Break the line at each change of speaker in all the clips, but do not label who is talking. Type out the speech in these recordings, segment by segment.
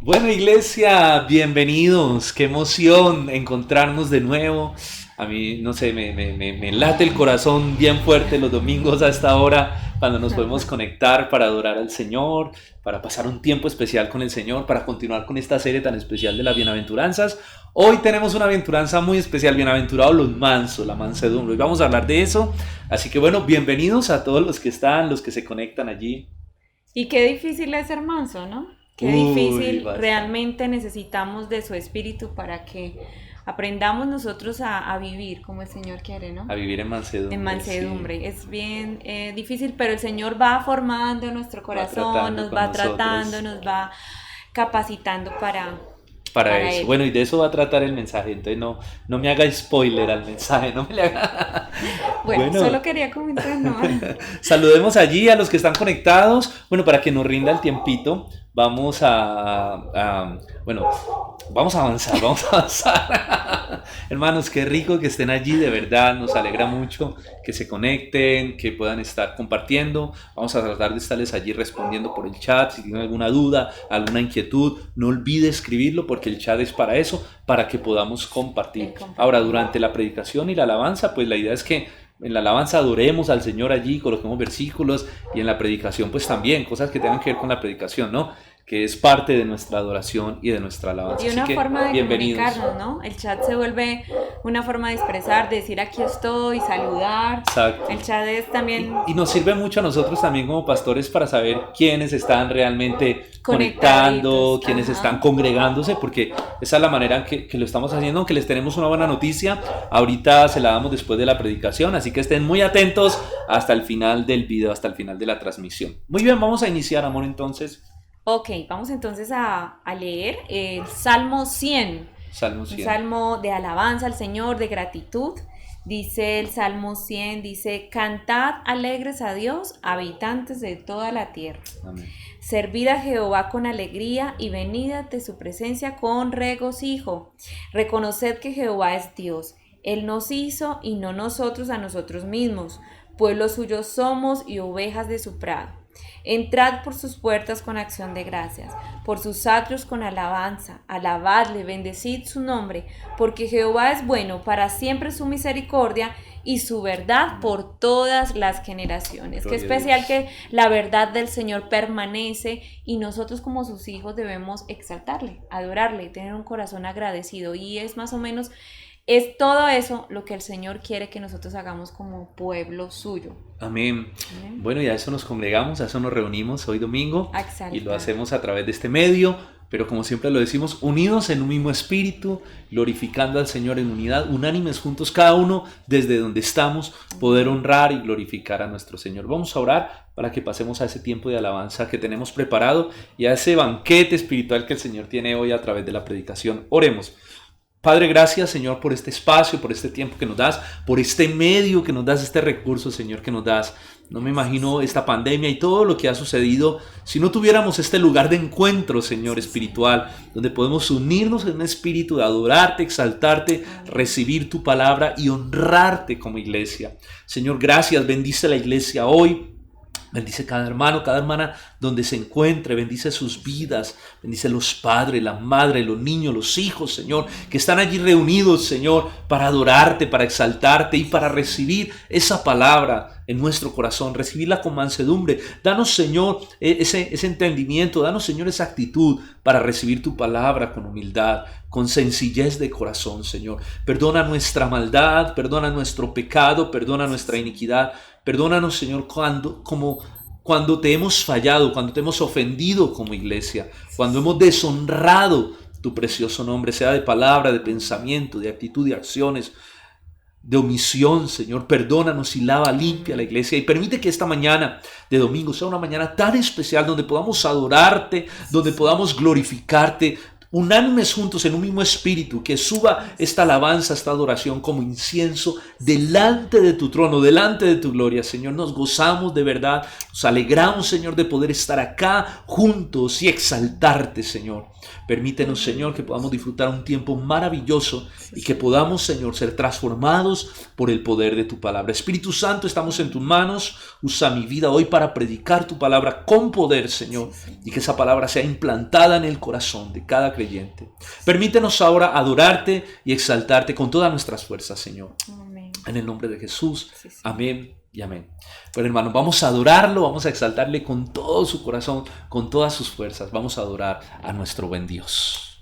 Bueno, iglesia, bienvenidos. Qué emoción encontrarnos de nuevo. A mí, no sé, me late el corazón bien fuerte los domingos a esta hora, cuando nos podemos conectar para adorar al Señor, para pasar un tiempo especial con el Señor, para continuar con esta serie tan especial de las bienaventuranzas. Hoy tenemos una bienaventuranza muy especial, bienaventurados los mansos, la mansedumbre. Hoy vamos a hablar de eso. Así que bueno, bienvenidos a todos los que están, los que se conectan allí.
Y qué difícil es ser manso, ¿no? Qué difícil, realmente necesitamos de su espíritu para que aprendamos nosotros a vivir como el Señor quiere, ¿no?
A vivir en mansedumbre.
En mansedumbre. Sí. Es bien difícil, pero el Señor va formando nuestro corazón, nos va tratando, nos va capacitando para
eso. Bueno, y de eso va a tratar el mensaje, entonces no me haga spoiler al mensaje, no me le haga...
Bueno, solo quería comentar, ¿no?
Saludemos allí a los que están conectados. Bueno, para que nos rinda el tiempito, vamos a avanzar. Hermanos, qué rico que estén allí, de verdad, nos alegra mucho que se conecten, que puedan estar compartiendo. Vamos a tratar de estarles allí respondiendo por el chat. Si tienen alguna duda, alguna inquietud, no olvide escribirlo, porque el chat es para eso, para que podamos compartir. Ahora, durante la predicación y la alabanza, pues la idea es que en la alabanza adoremos al Señor allí, coloquemos versículos, y en la predicación pues también, cosas que tengan que ver con la predicación, ¿no? Que es parte de nuestra adoración y de nuestra alabanza.
Y una forma de comunicarnos, ¿no? El chat se vuelve una forma de expresar, de decir aquí estoy, saludar.
Exacto.
El chat es también...
Y nos sirve mucho a nosotros también como pastores para saber quiénes están realmente conectando, quiénes están congregándose, porque esa es la manera en que lo estamos haciendo, aunque les tenemos una buena noticia. Ahorita se la damos después de la predicación, así que estén muy atentos hasta el final del video, hasta el final de la transmisión. Muy bien, vamos a iniciar, amor, entonces.
Ok, vamos entonces a leer el Salmo 100.
Salmo 100.
Un salmo de alabanza al Señor, de gratitud. Dice el Salmo 100, dice: cantad alegres a Dios, habitantes de toda la tierra.
Amén.
Servid a Jehová con alegría y venid ante su presencia con regocijo. Reconoced que Jehová es Dios. Él nos hizo y no nosotros a nosotros mismos. Pueblo suyo somos y ovejas de su prado. Entrad por sus puertas con acción de gracias, por sus atrios con alabanza. Alabadle, bendecid su nombre, porque Jehová es bueno, para siempre su misericordia y su verdad por todas las generaciones. Qué especial que la verdad del Señor permanece y nosotros como sus hijos debemos exaltarle, adorarle, tener un corazón agradecido, y es más o menos... Es todo eso lo que el Señor quiere que nosotros hagamos como pueblo suyo.
Amén. Amén. Bueno, y a eso nos congregamos, a eso nos reunimos hoy domingo.
Exacto.
Y lo hacemos a través de este medio, pero como siempre lo decimos, unidos en un mismo espíritu, glorificando al Señor en unidad, unánimes juntos, cada uno desde donde estamos, poder honrar y glorificar a nuestro Señor. Vamos a orar para que pasemos a ese tiempo de alabanza que tenemos preparado y a ese banquete espiritual que el Señor tiene hoy a través de la predicación. Oremos. Padre, gracias, Señor, por este espacio, por este tiempo que nos das, por este medio que nos das, este recurso, Señor, que nos das. No me imagino esta pandemia y todo lo que ha sucedido si no tuviéramos este lugar de encuentro, Señor, espiritual, donde podemos unirnos en un espíritu de adorarte, exaltarte, recibir tu palabra y honrarte como iglesia. Señor, gracias, bendice la iglesia hoy. Bendice cada hermano, cada hermana donde se encuentre, bendice sus vidas, bendice los padres, la madre, los niños, los hijos, Señor, que están allí reunidos, Señor, para adorarte, para exaltarte y para recibir esa palabra en nuestro corazón, recibirla con mansedumbre. Danos, Señor, ese entendimiento, danos, Señor, esa actitud para recibir tu palabra con humildad, con sencillez de corazón, Señor. Perdona nuestra maldad, perdona nuestro pecado, perdona nuestra iniquidad. Perdónanos, Señor, cuando te hemos fallado, cuando te hemos ofendido como iglesia, cuando hemos deshonrado tu precioso nombre, sea de palabra, de pensamiento, de actitud, de acciones, de omisión, Señor. Perdónanos y lava limpia la iglesia y permite que esta mañana de domingo sea una mañana tan especial donde podamos adorarte, donde podamos glorificarte, unánimes juntos en un mismo espíritu, que suba esta alabanza, esta adoración como incienso delante de tu trono, delante de tu gloria, Señor. Nos gozamos de verdad, nos alegramos, Señor, de poder estar acá juntos y exaltarte, Señor. Permítenos, Señor, que podamos disfrutar un tiempo maravilloso y que podamos, Señor, ser transformados por el poder de tu palabra. Espíritu Santo, estamos en tus manos. Usa mi vida hoy para predicar tu palabra con poder, Señor, y que esa palabra sea implantada en el corazón de cada creyente. Permítenos ahora adorarte y exaltarte con todas nuestras fuerzas, Señor.
Amén.
En el nombre de Jesús.
Sí, sí.
Amén y amén. Pero hermanos, vamos a adorarlo, vamos a exaltarle con todo su corazón, con todas sus fuerzas. Vamos a adorar a nuestro buen Dios.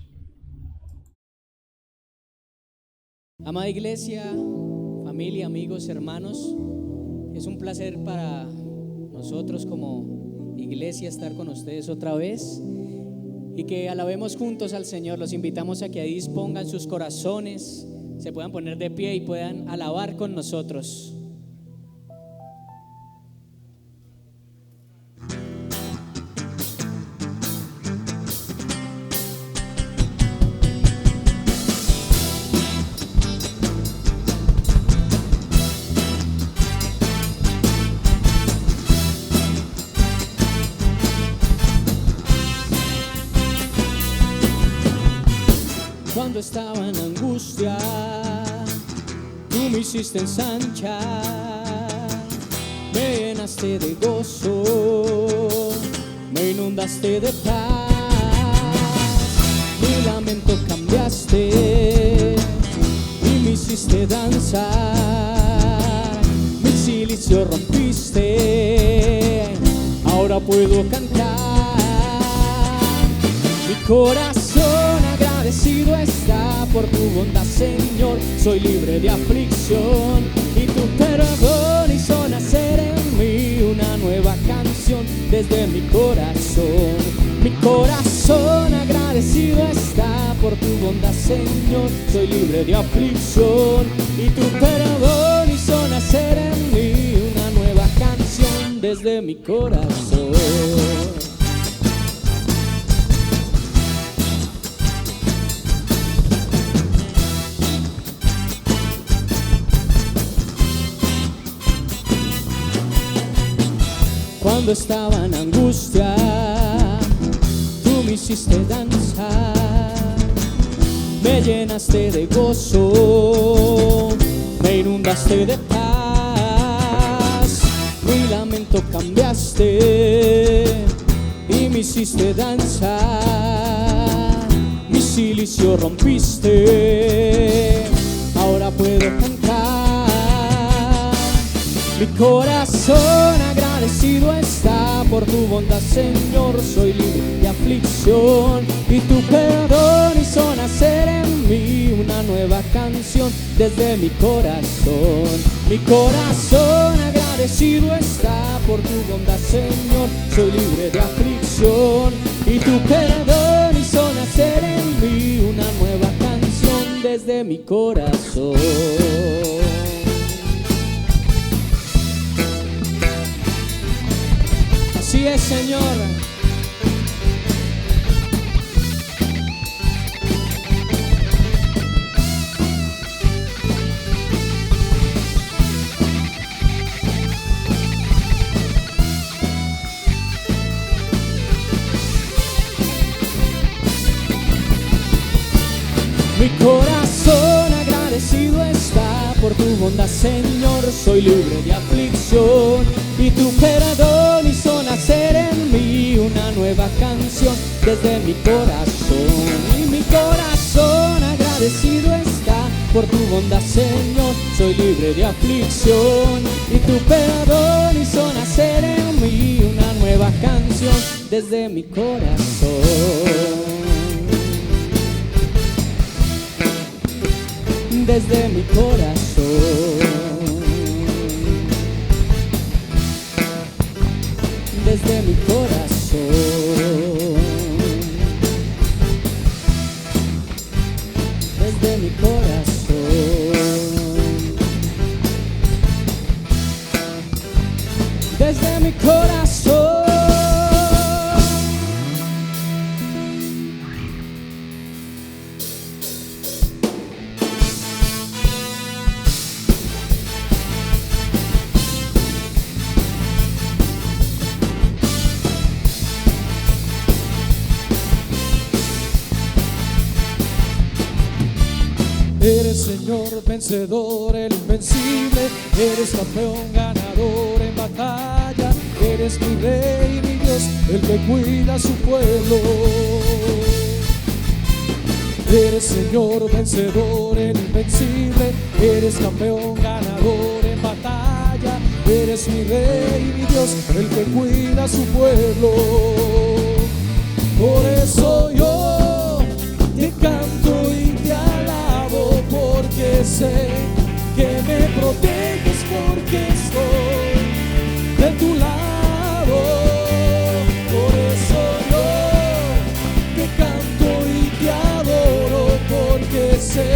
Amada iglesia, familia, amigos, hermanos, es un placer para nosotros como iglesia estar con ustedes otra vez y que alabemos juntos al Señor. Los invitamos a que ahí dispongan sus corazones, se puedan poner de pie y puedan alabar con nosotros. Cuando estaba en angustia, tú me hiciste ensanchar, me llenaste de gozo, me inundaste de paz, mi lamento cambiaste y me hiciste danzar, mi silicio rompiste, ahora puedo cantar, mi corazón agradecido está por tu bondad, Señor. Soy libre de aflicción y tu perdón hizo nacer en mí una nueva canción desde mi corazón. Mi corazón agradecido está por tu bondad, Señor. Soy libre de aflicción y tu perdón hizo nacer en mí una nueva canción desde mi corazón. Cuando estaba en angustia, tú me hiciste danzar, me llenaste de gozo, me inundaste de paz, mi lamento cambiaste y me hiciste danzar, mi silicio rompiste, ahora puedo cantar, mi corazón agradecido está por tu bondad, Señor. Soy libre de aflicción y tu perdón hizo nacer en mí una nueva canción desde mi corazón. Mi corazón agradecido está por tu bondad, Señor. Soy libre de aflicción y tu perdón hizo nacer en mí una nueva canción desde mi corazón. Así es, Señor. Mi corazón agradecido está por tu bondad, Señor. Soy libre de aflicción y tu perdón hizo nacer en mí una nueva canción desde mi corazón. Y mi corazón agradecido está por tu bondad, Señor. Soy libre de aflicción y tu perdón hizo nacer en mí una nueva canción desde mi corazón. Desde mi corazón, desde mi corazón, desde mi corazón, desde mi corazón. Eres Señor vencedor, el invencible. Eres campeón ganador en batalla. Eres mi rey, mi Dios, el que cuida a su pueblo. Eres Señor vencedor, el invencible. Eres campeón ganador en batalla. Eres mi rey, mi Dios, el que cuida a su pueblo. Por eso yo te canto y te alabo, porque sé que me proteges, porque estoy de tu lado. Por eso yo te canto y te adoro, porque sé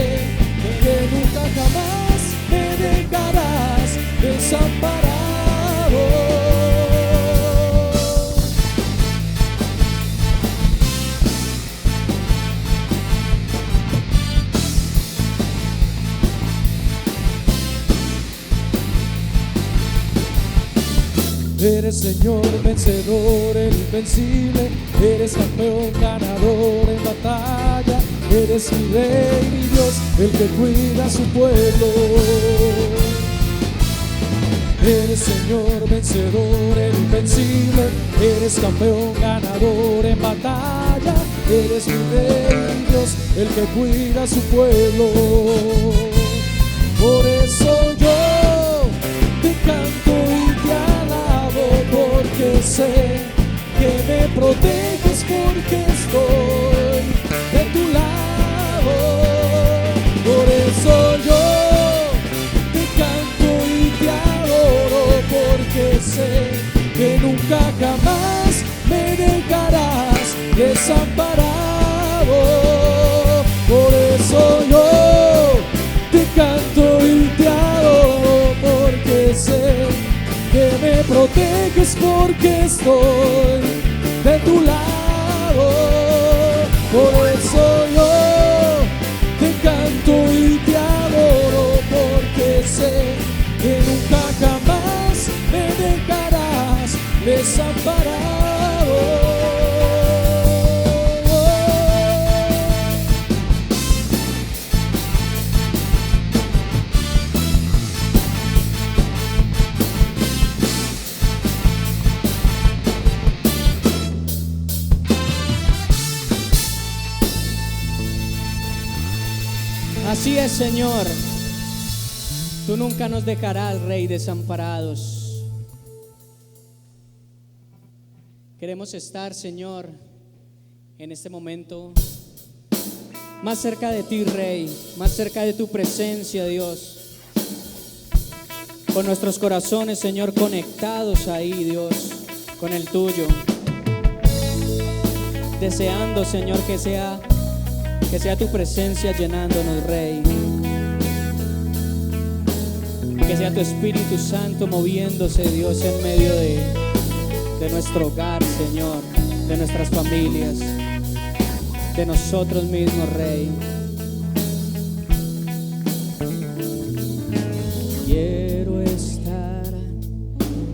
que nunca jamás me dejarás desamparado. Eres Señor vencedor, el invencible. Eres campeón ganador en batalla. Eres mi rey, mi Dios, el que cuida a su pueblo. Eres Señor vencedor, el invencible. Eres campeón ganador en batalla. Eres mi rey, mi Dios, el que cuida a su pueblo. Por eso yo te canto y te alabo, porque sé que me proteges, porque estoy de tu lado. Por eso yo te canto y te adoro, porque sé que nunca jamás me dejarás desamparado. Por eso yo te canto y te adoro, porque sé que me proteges, porque estoy de tu lado. Por eso yo te canto y te adoro, porque sé que nunca jamás me dejarás desamparado. Así es, Señor, tú nunca nos dejarás, Rey, desamparados. Queremos estar, Señor, en este momento más cerca de ti, Rey, más cerca de tu presencia, Dios, con nuestros corazones, Señor, conectados ahí, Dios, con el tuyo, deseando, Señor, que sea tu presencia llenándonos, Rey. Que sea tu Espíritu Santo moviéndose, Dios, en medio de nuestro hogar, Señor, de nuestras familias, de nosotros mismos, Rey. Quiero estar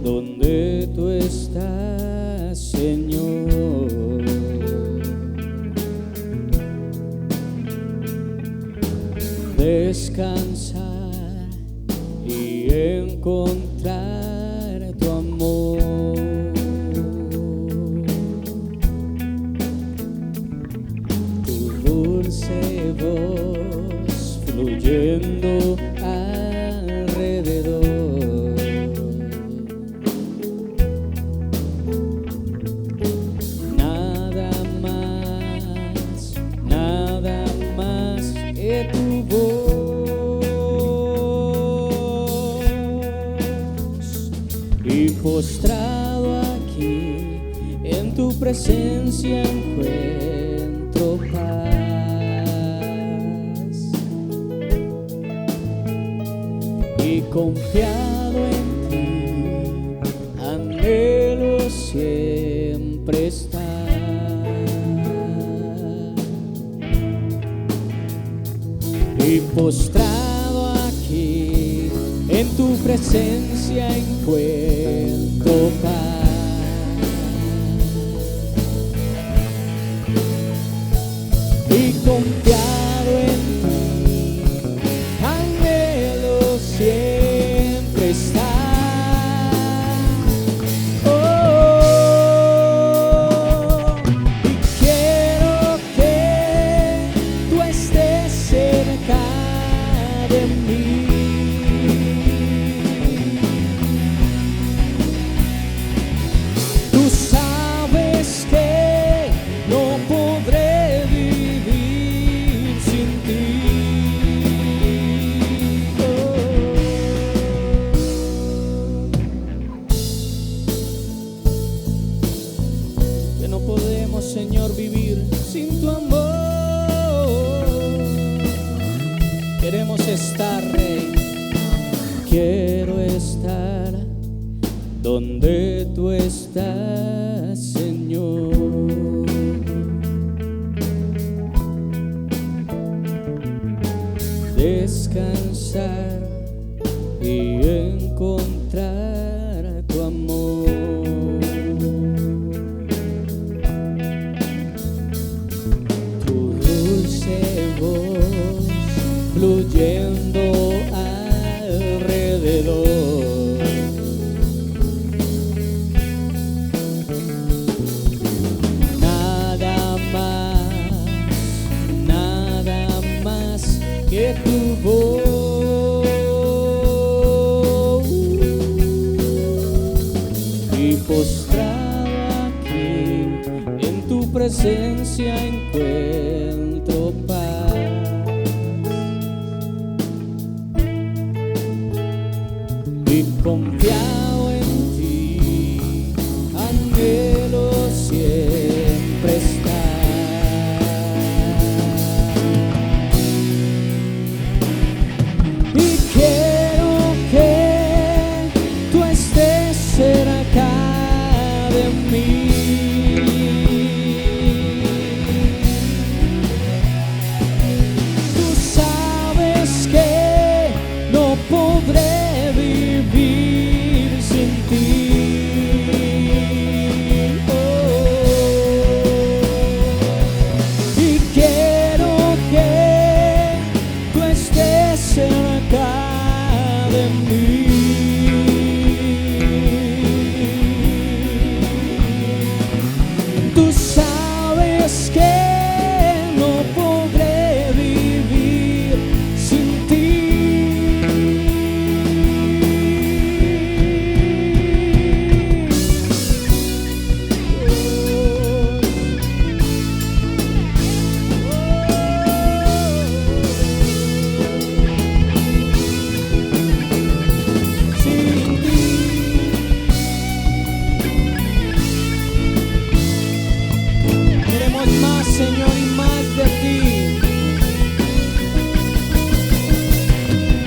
donde tú estás, Señor. Descansar y encontrar tu amor. Tu dulce voz fluyendo alrededor. Nada más que tu voz. Y postrado aquí en tu presencia encuentro paz. Y confiado en ti, anhelo siempre estar. Y postrado aquí en tu presencia encuentro paz. Y confiado en ti, Señor, vivir sin tu amor. Queremos estar, Rey. Quiero estar donde tú estás, Señor. Descansar y encontrar tu amor. Tu dulce voz fluyendo alrededor. Nada más que tu voz. Y postrado aquí en tu presencia encuentro paz. Y confiado en ti, anhelo siempre estar. Y quiero que tú estés cerca de mí. Tú sabes que no podré vivir sin ti. Y quiero que tú estés cerca de mí. Tú sabes que no podré vivir sin ti. Sin ti. Queremos más, Señor, y más de ti.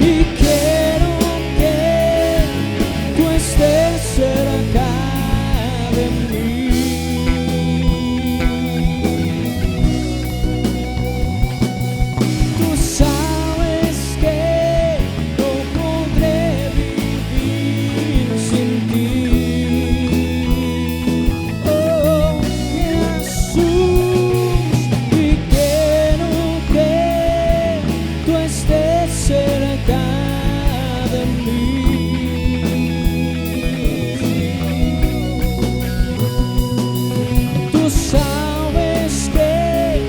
Y quiero que tú estés cerca de mí. Tú sabes que no podré vivir sin ti. Oh, Jesús, y quiero que tú estés cerca de mí. Tú sabes que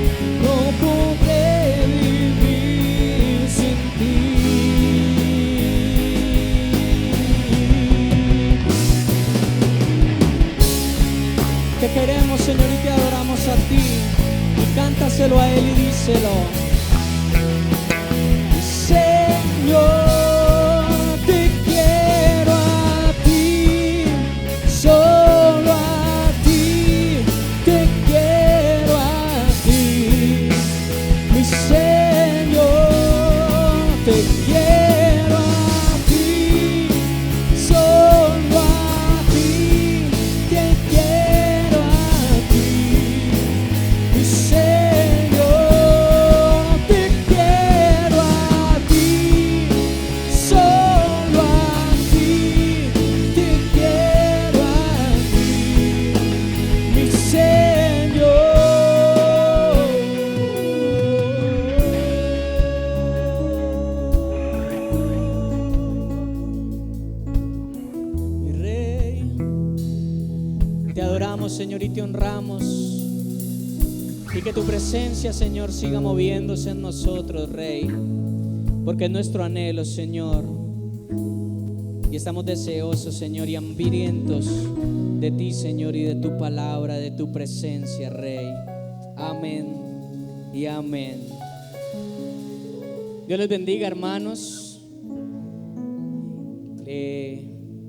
no podré vivir sin ti. Te queremos, Señor, y te adoramos a ti. Y cántaselo a Él y díselo. Señor, te quiero a ti, solo a ti, te quiero a ti, mi Señor, te quiero a ti, solo a ti, te quiero a ti, mi Señor, te quiero a ti, solo a ti, te quiero a ti, mi Señor. Mi Rey, te adoramos, Señor, y te honramos. Y que tu presencia, Señor, siga moviéndose en nosotros, Rey, porque es nuestro anhelo, Señor. Y estamos deseosos, Señor, y hambrientos de ti, Señor, y de tu palabra, de tu presencia, Rey. Amén y amén. Dios les bendiga, hermanos.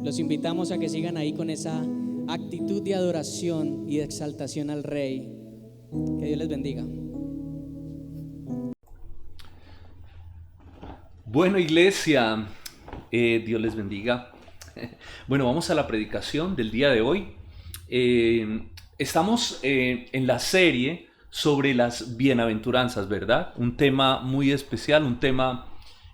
Los invitamos a que sigan ahí con esa actitud de adoración y de exaltación al Rey. Que Dios les bendiga.
Bueno, iglesia, Dios les bendiga. Bueno, vamos a la predicación del día de hoy. Estamos en la serie sobre las bienaventuranzas, ¿verdad? Un tema muy especial, un tema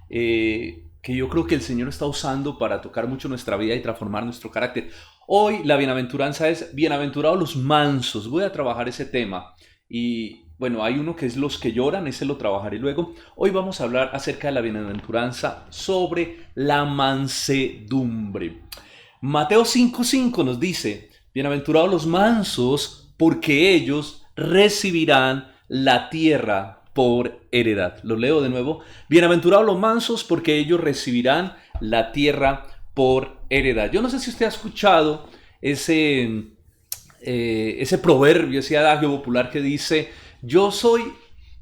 que yo creo que el Señor está usando para tocar mucho nuestra vida y transformar nuestro carácter. Hoy la bienaventuranza es bienaventurados los mansos. Voy a trabajar ese tema y bueno, hay uno que es los que lloran, ese lo trabajaré luego. Hoy vamos a hablar acerca de la bienaventuranza sobre la mansedumbre. Mateo 5:5 nos dice: bienaventurados los mansos, porque ellos recibirán la tierra por heredad. Lo leo de nuevo: bienaventurados los mansos, porque ellos recibirán la tierra por heredad. Yo no sé si usted ha escuchado ese proverbio, ese adagio popular que dice: yo soy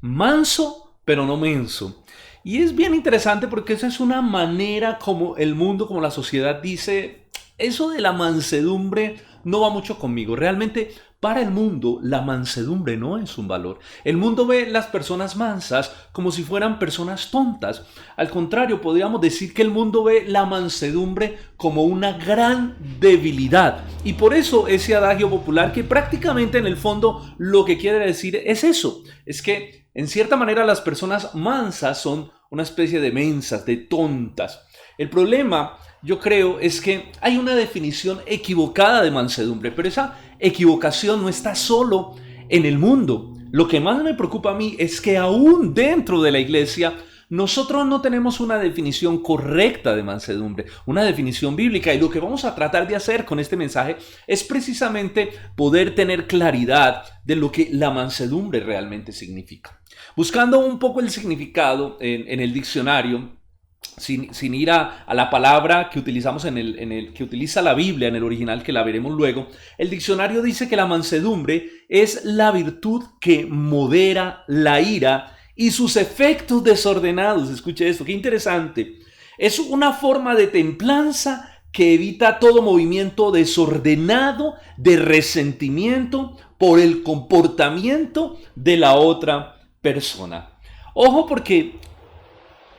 manso, pero no menso. Y es bien interesante porque esa es una manera como el mundo, como la sociedad dice: eso de la mansedumbre no va mucho conmigo. Realmente, para el mundo, la mansedumbre no es un valor. El mundo ve las personas mansas como si fueran personas tontas. Al contrario, podríamos decir que el mundo ve la mansedumbre como una gran debilidad. Y por eso ese adagio popular, que prácticamente en el fondo lo que quiere decir es eso. Es que en cierta manera las personas mansas son una especie de mensas, de tontas. El problema, yo creo, es que hay una definición equivocada de mansedumbre, pero esa equivocación no está solo en el mundo. Lo que más me preocupa a mí es que aún dentro de la iglesia nosotros no tenemos una definición correcta de mansedumbre, una definición bíblica, y lo que vamos a tratar de hacer con este mensaje es precisamente poder tener claridad de lo que la mansedumbre realmente significa. Buscando un poco el significado en el diccionario, sin ir a la palabra que utilizamos que utiliza la Biblia en el original, que la veremos luego, el diccionario dice que la mansedumbre es la virtud que modera la ira y sus efectos desordenados. Escuche esto, qué interesante. Es una forma de templanza que evita todo movimiento desordenado de resentimiento por el comportamiento de la otra persona. Ojo, porque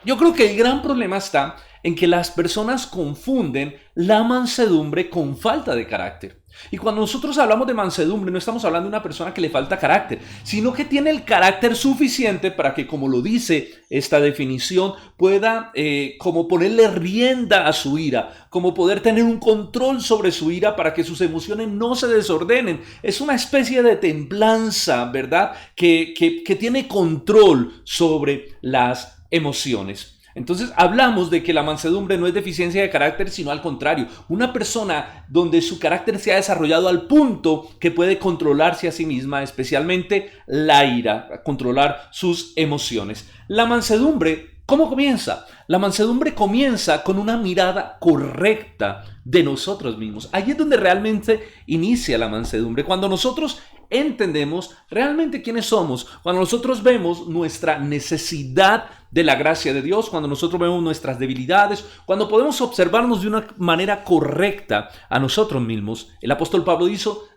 yo creo que el gran problema está en que las personas confunden la mansedumbre con falta de carácter. Y cuando nosotros hablamos de mansedumbre, no estamos hablando de una persona que le falta carácter, sino que tiene el carácter suficiente para que, como lo dice esta definición, pueda como ponerle rienda a su ira, como poder tener un control sobre su ira para que sus emociones no se desordenen. Es una especie de templanza, ¿verdad? Que tiene control sobre las emociones. Entonces hablamos de que la mansedumbre no es deficiencia de carácter, sino al contrario, una persona donde su carácter se ha desarrollado al punto que puede controlarse a sí misma, especialmente la ira, controlar sus emociones. La mansedumbre, ¿cómo comienza? La mansedumbre comienza con una mirada correcta de nosotros mismos. Ahí es donde realmente inicia la mansedumbre, cuando nosotros entendemos realmente quiénes somos, cuando nosotros vemos nuestra necesidad de la gracia de Dios, cuando nosotros vemos nuestras debilidades, cuando podemos observarnos de una manera correcta a nosotros mismos. El apóstol Pablo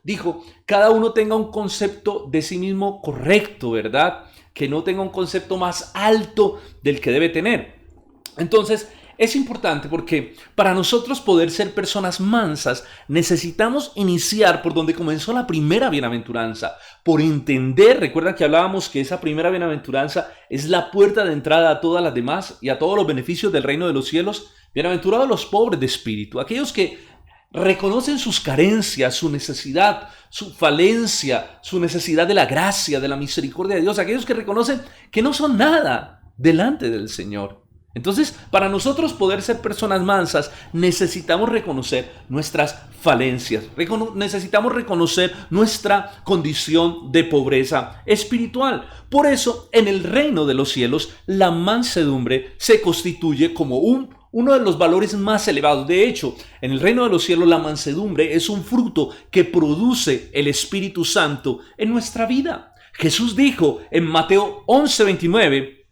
dijo, cada uno tenga un concepto de sí mismo correcto, ¿verdad? Que no tenga un concepto más alto del que debe tener. Entonces, es importante porque para nosotros poder ser personas mansas necesitamos iniciar por donde comenzó la primera bienaventuranza, por entender. Recuerda que hablábamos que esa primera bienaventuranza es la puerta de entrada a todas las demás y a todos los beneficios del reino de los cielos. Bienaventurados los pobres de espíritu, aquellos que reconocen sus carencias, su necesidad, su falencia, su necesidad de la gracia, de la misericordia de Dios, aquellos que reconocen que no son nada delante del Señor. Entonces, para nosotros poder ser personas mansas, necesitamos reconocer nuestras falencias, necesitamos reconocer nuestra condición de pobreza espiritual. Por eso, en el reino de los cielos, la mansedumbre se constituye como uno de los valores más elevados. De hecho, en el reino de los cielos, la mansedumbre es un fruto que produce el Espíritu Santo en nuestra vida. Jesús dijo en Mateo 11:29,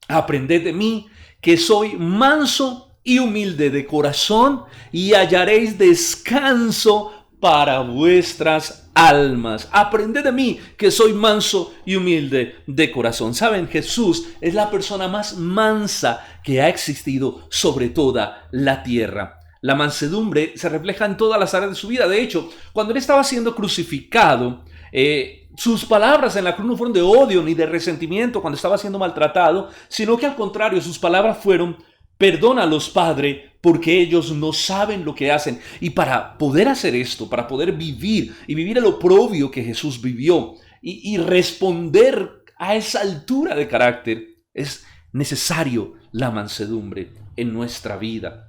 aprended de mí, que soy manso y humilde de corazón, y hallaréis descanso para vuestras almas. Aprended de mí, que soy manso y humilde de corazón. Saben, Jesús es la persona más mansa que ha existido sobre toda la tierra. La mansedumbre se refleja en todas las áreas de su vida. De hecho, cuando él estaba siendo crucificado, sus palabras en la cruz no fueron de odio ni de resentimiento cuando estaba siendo maltratado, sino que al contrario, sus palabras fueron: perdónalos, Padre, porque ellos no saben lo que hacen. Y para poder hacer esto, para poder vivir y vivir el oprobio que Jesús vivió y responder a esa altura de carácter, es necesario la mansedumbre en nuestra vida.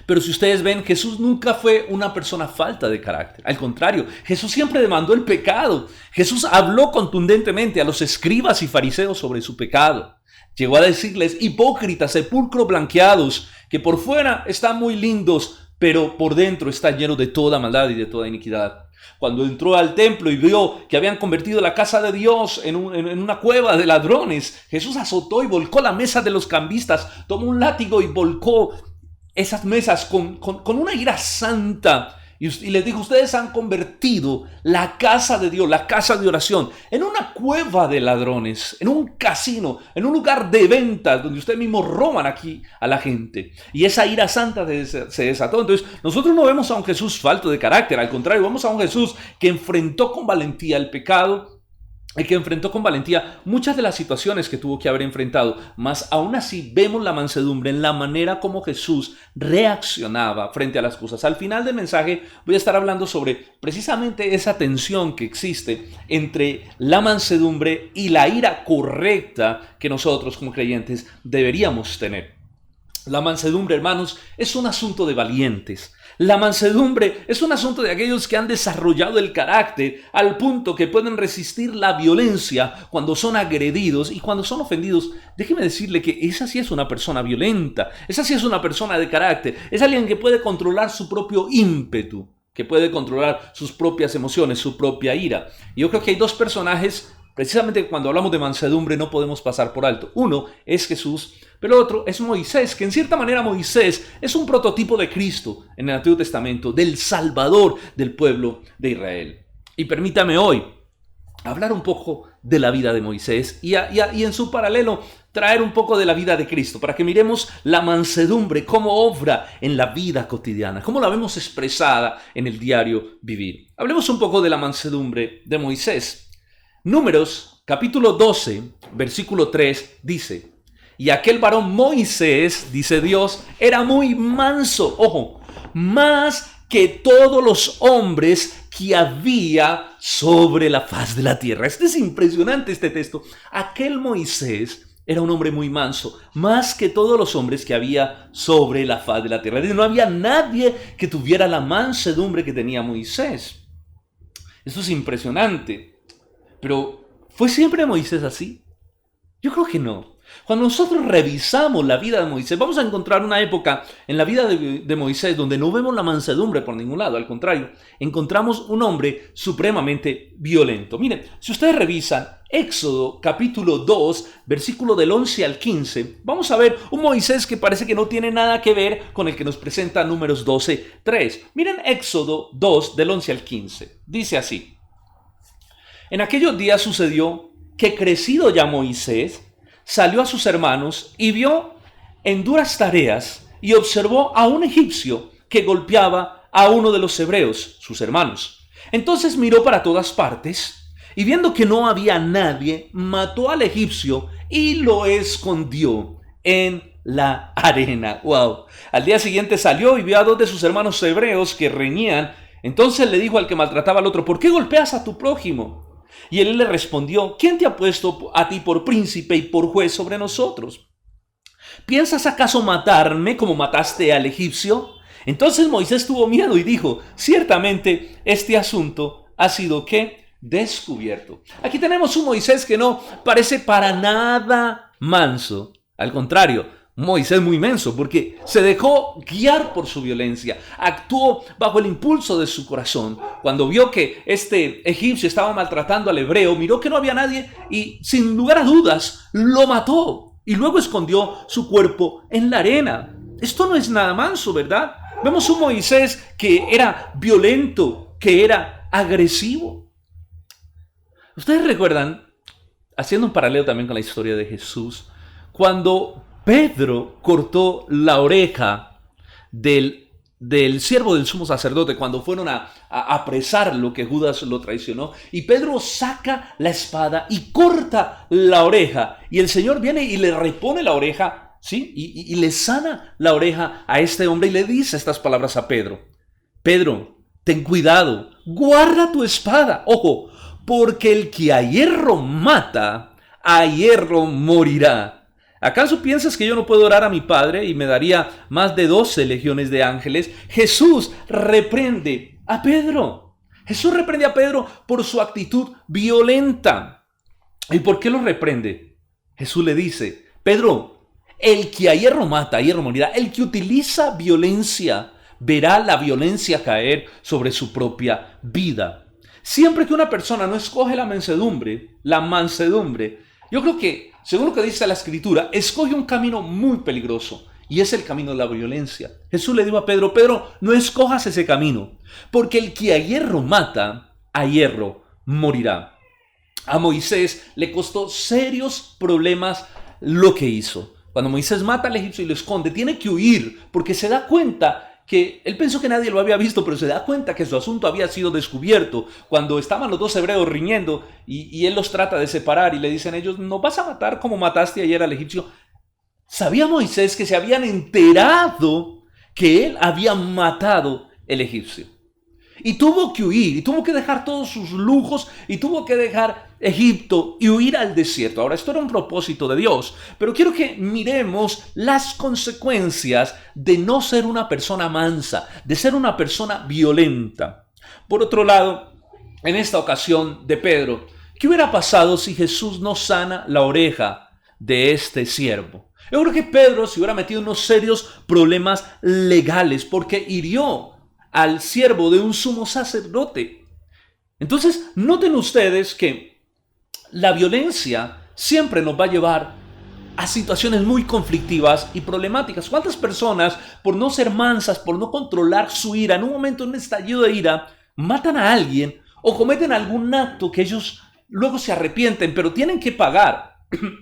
Pero si ustedes ven, Jesús nunca fue una persona falta de carácter. Al contrario, Jesús siempre demandó el pecado. Jesús habló contundentemente a los escribas y fariseos sobre su pecado. Llegó a decirles: hipócritas, sepulcros blanqueados, que por fuera están muy lindos, pero por dentro están llenos de toda maldad y de toda iniquidad. Cuando entró al templo y vio que habían convertido la casa de Dios en una cueva de ladrones, Jesús azotó y volcó la mesa de los cambistas, tomó un látigo y volcó esas mesas con una ira santa. Y les dijo: ustedes han convertido la casa de Dios, la casa de oración, en una cueva de ladrones, en un casino, en un lugar de ventas donde ustedes mismos roban aquí a la gente. Y esa ira santa se desató. Entonces nosotros no vemos a un Jesús falto de carácter. Al contrario, vemos a un Jesús que enfrentó con valentía el pecado, y que enfrentó con valentía muchas de las situaciones que tuvo que haber enfrentado. Mas aún así vemos la mansedumbre en la manera como Jesús reaccionaba frente a las cosas. Al final del mensaje voy a estar hablando sobre precisamente esa tensión que existe entre la mansedumbre y la ira correcta que nosotros como creyentes deberíamos tener. La mansedumbre, hermanos, es un asunto de valientes. La mansedumbre es un asunto de aquellos que han desarrollado el carácter al punto que pueden resistir la violencia cuando son agredidos y cuando son ofendidos. Déjeme decirle que esa sí es una persona violenta, esa sí es una persona de carácter, es alguien que puede controlar su propio ímpetu, que puede controlar sus propias emociones, su propia ira. Y yo creo que hay dos personajes, precisamente cuando hablamos de mansedumbre, no podemos pasar por alto. Uno es Jesús, pero el otro es Moisés, que en cierta manera Moisés es un prototipo de Cristo en el Antiguo Testamento, del Salvador del pueblo de Israel. Y permítame hoy hablar un poco de la vida de Moisés y en su paralelo traer un poco de la vida de Cristo, para que miremos la mansedumbre, cómo obra en la vida cotidiana, cómo la vemos expresada en el diario vivir. Hablemos un poco de la mansedumbre de Moisés. Números, capítulo 12, versículo 3, dice: y aquel varón Moisés, dice Dios, era muy manso, ojo, más que todos los hombres que había sobre la faz de la tierra. Este es impresionante, este texto. Aquel Moisés era un hombre muy manso, más que todos los hombres que había sobre la faz de la tierra. No había nadie que tuviera la mansedumbre que tenía Moisés. Esto es impresionante. Pero, ¿fue siempre Moisés así? Yo creo que no. Cuando nosotros revisamos la vida de Moisés, vamos a encontrar una época en la vida de Moisés donde no vemos la mansedumbre por ningún lado. Al contrario, encontramos un hombre supremamente violento. Miren, si ustedes revisan Éxodo capítulo 2, versículo del 11 al 15, vamos a ver un Moisés que parece que no tiene nada que ver con el que nos presenta Números 12, 3. Miren Éxodo 2, del 11 al 15. Dice así: en aquellos días sucedió que, crecido ya Moisés, salió a sus hermanos y vio en duras tareas y observó a un egipcio que golpeaba a uno de los hebreos, sus hermanos. Entonces miró para todas partes y, viendo que no había nadie, mató al egipcio y lo escondió en la arena. ¡Wow! Al día siguiente salió y vio a dos de sus hermanos hebreos que reñían. Entonces le dijo al que maltrataba al otro: ¿por qué golpeas a tu prójimo? Y él le respondió: ¿quién te ha puesto a ti por príncipe y por juez sobre nosotros? ¿Piensas acaso matarme como mataste al egipcio? Entonces Moisés tuvo miedo y dijo: ciertamente este asunto ha sido ¿qué? Descubierto. Aquí tenemos un Moisés que no parece para nada manso. Al contrario, Moisés muy menso, porque se dejó guiar por su violencia, actuó bajo el impulso de su corazón. Cuando vio que este egipcio estaba maltratando al hebreo, miró que no había nadie y, sin lugar a dudas, lo mató y luego escondió su cuerpo en la arena. Esto no es nada manso, ¿verdad? Vemos un Moisés que era violento, que era agresivo. Ustedes recuerdan, haciendo un paralelo también con la historia de Jesús, cuando Pedro cortó la oreja del siervo del sumo sacerdote, cuando fueron a apresarlo, que Judas lo traicionó, y Pedro saca la espada y corta la oreja, y el Señor viene y le repone la oreja, ¿sí? Y le sana la oreja a este hombre y le dice estas palabras a Pedro: Pedro, ten cuidado, guarda tu espada, ojo, porque el que a hierro mata, a hierro morirá. ¿Acaso piensas que yo no puedo orar a mi Padre y me daría más de 12 legiones de ángeles? Jesús reprende a Pedro. Jesús reprende a Pedro por su actitud violenta. ¿Y por qué lo reprende? Jesús le dice: Pedro, el que a hierro mata, a hierro morirá. El que utiliza violencia verá la violencia caer sobre su propia vida. Siempre que una persona no escoge la mansedumbre, yo creo que, según lo que dice la Escritura, escoge un camino muy peligroso, y es el camino de la violencia. Jesús le dijo a Pedro: Pedro, no escojas ese camino, porque el que a hierro mata, a hierro morirá. A Moisés le costó serios problemas lo que hizo. Cuando Moisés mata al egipcio y lo esconde, tiene que huir, porque se da cuenta que él pensó que nadie lo había visto, pero se da cuenta que su asunto había sido descubierto cuando estaban los dos hebreos riñendo y él los trata de separar y le dicen ellos: ¿no vas a matar como mataste ayer al egipcio? Sabía Moisés que se habían enterado que él había matado el egipcio. Y tuvo que huir, y tuvo que dejar todos sus lujos, y tuvo que dejar Egipto y huir al desierto. Ahora, esto era un propósito de Dios, pero quiero que miremos las consecuencias de no ser una persona mansa, de ser una persona violenta. Por otro lado, en esta ocasión de Pedro, ¿qué hubiera pasado si Jesús no sana la oreja de este siervo? Yo creo que Pedro se hubiera metido en unos serios problemas legales porque hirió al siervo de un sumo sacerdote. Entonces, noten ustedes que la violencia siempre nos va a llevar a situaciones muy conflictivas y problemáticas. ¿Cuántas personas, por no ser mansas, por no controlar su ira, en un momento, en un estallido de ira, matan a alguien o cometen algún acto que ellos luego se arrepienten, pero tienen que pagar,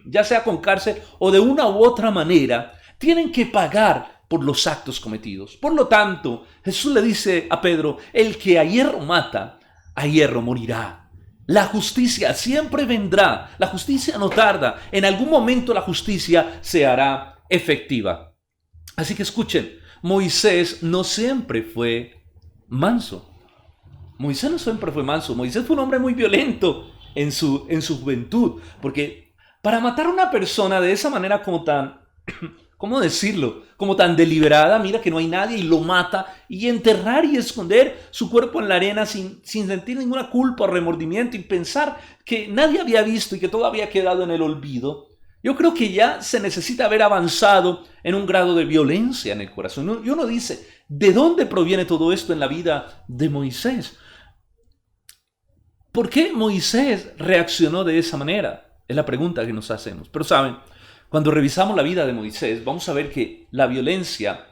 ya sea con cárcel o de una u otra manera, tienen que pagar por los actos cometidos? Por lo tanto, Jesús le dice a Pedro: el que a hierro mata, a hierro morirá. La justicia siempre vendrá, la justicia no tarda, en algún momento la justicia se hará efectiva. Así que escuchen, Moisés no siempre fue manso. Moisés fue un hombre muy violento en su juventud, porque para matar a una persona de esa manera como tan... ¿cómo decirlo? Como tan deliberada, mira que no hay nadie y lo mata, y enterrar y esconder su cuerpo en la arena sin sentir ninguna culpa o remordimiento y pensar que nadie había visto y que todo había quedado en el olvido. Yo creo que ya se necesita haber avanzado en un grado de violencia en el corazón. Y uno dice: ¿de dónde proviene todo esto en la vida de Moisés? ¿Por qué Moisés reaccionó de esa manera? Es la pregunta que nos hacemos. Pero saben, cuando revisamos la vida de Moisés, vamos a ver que la violencia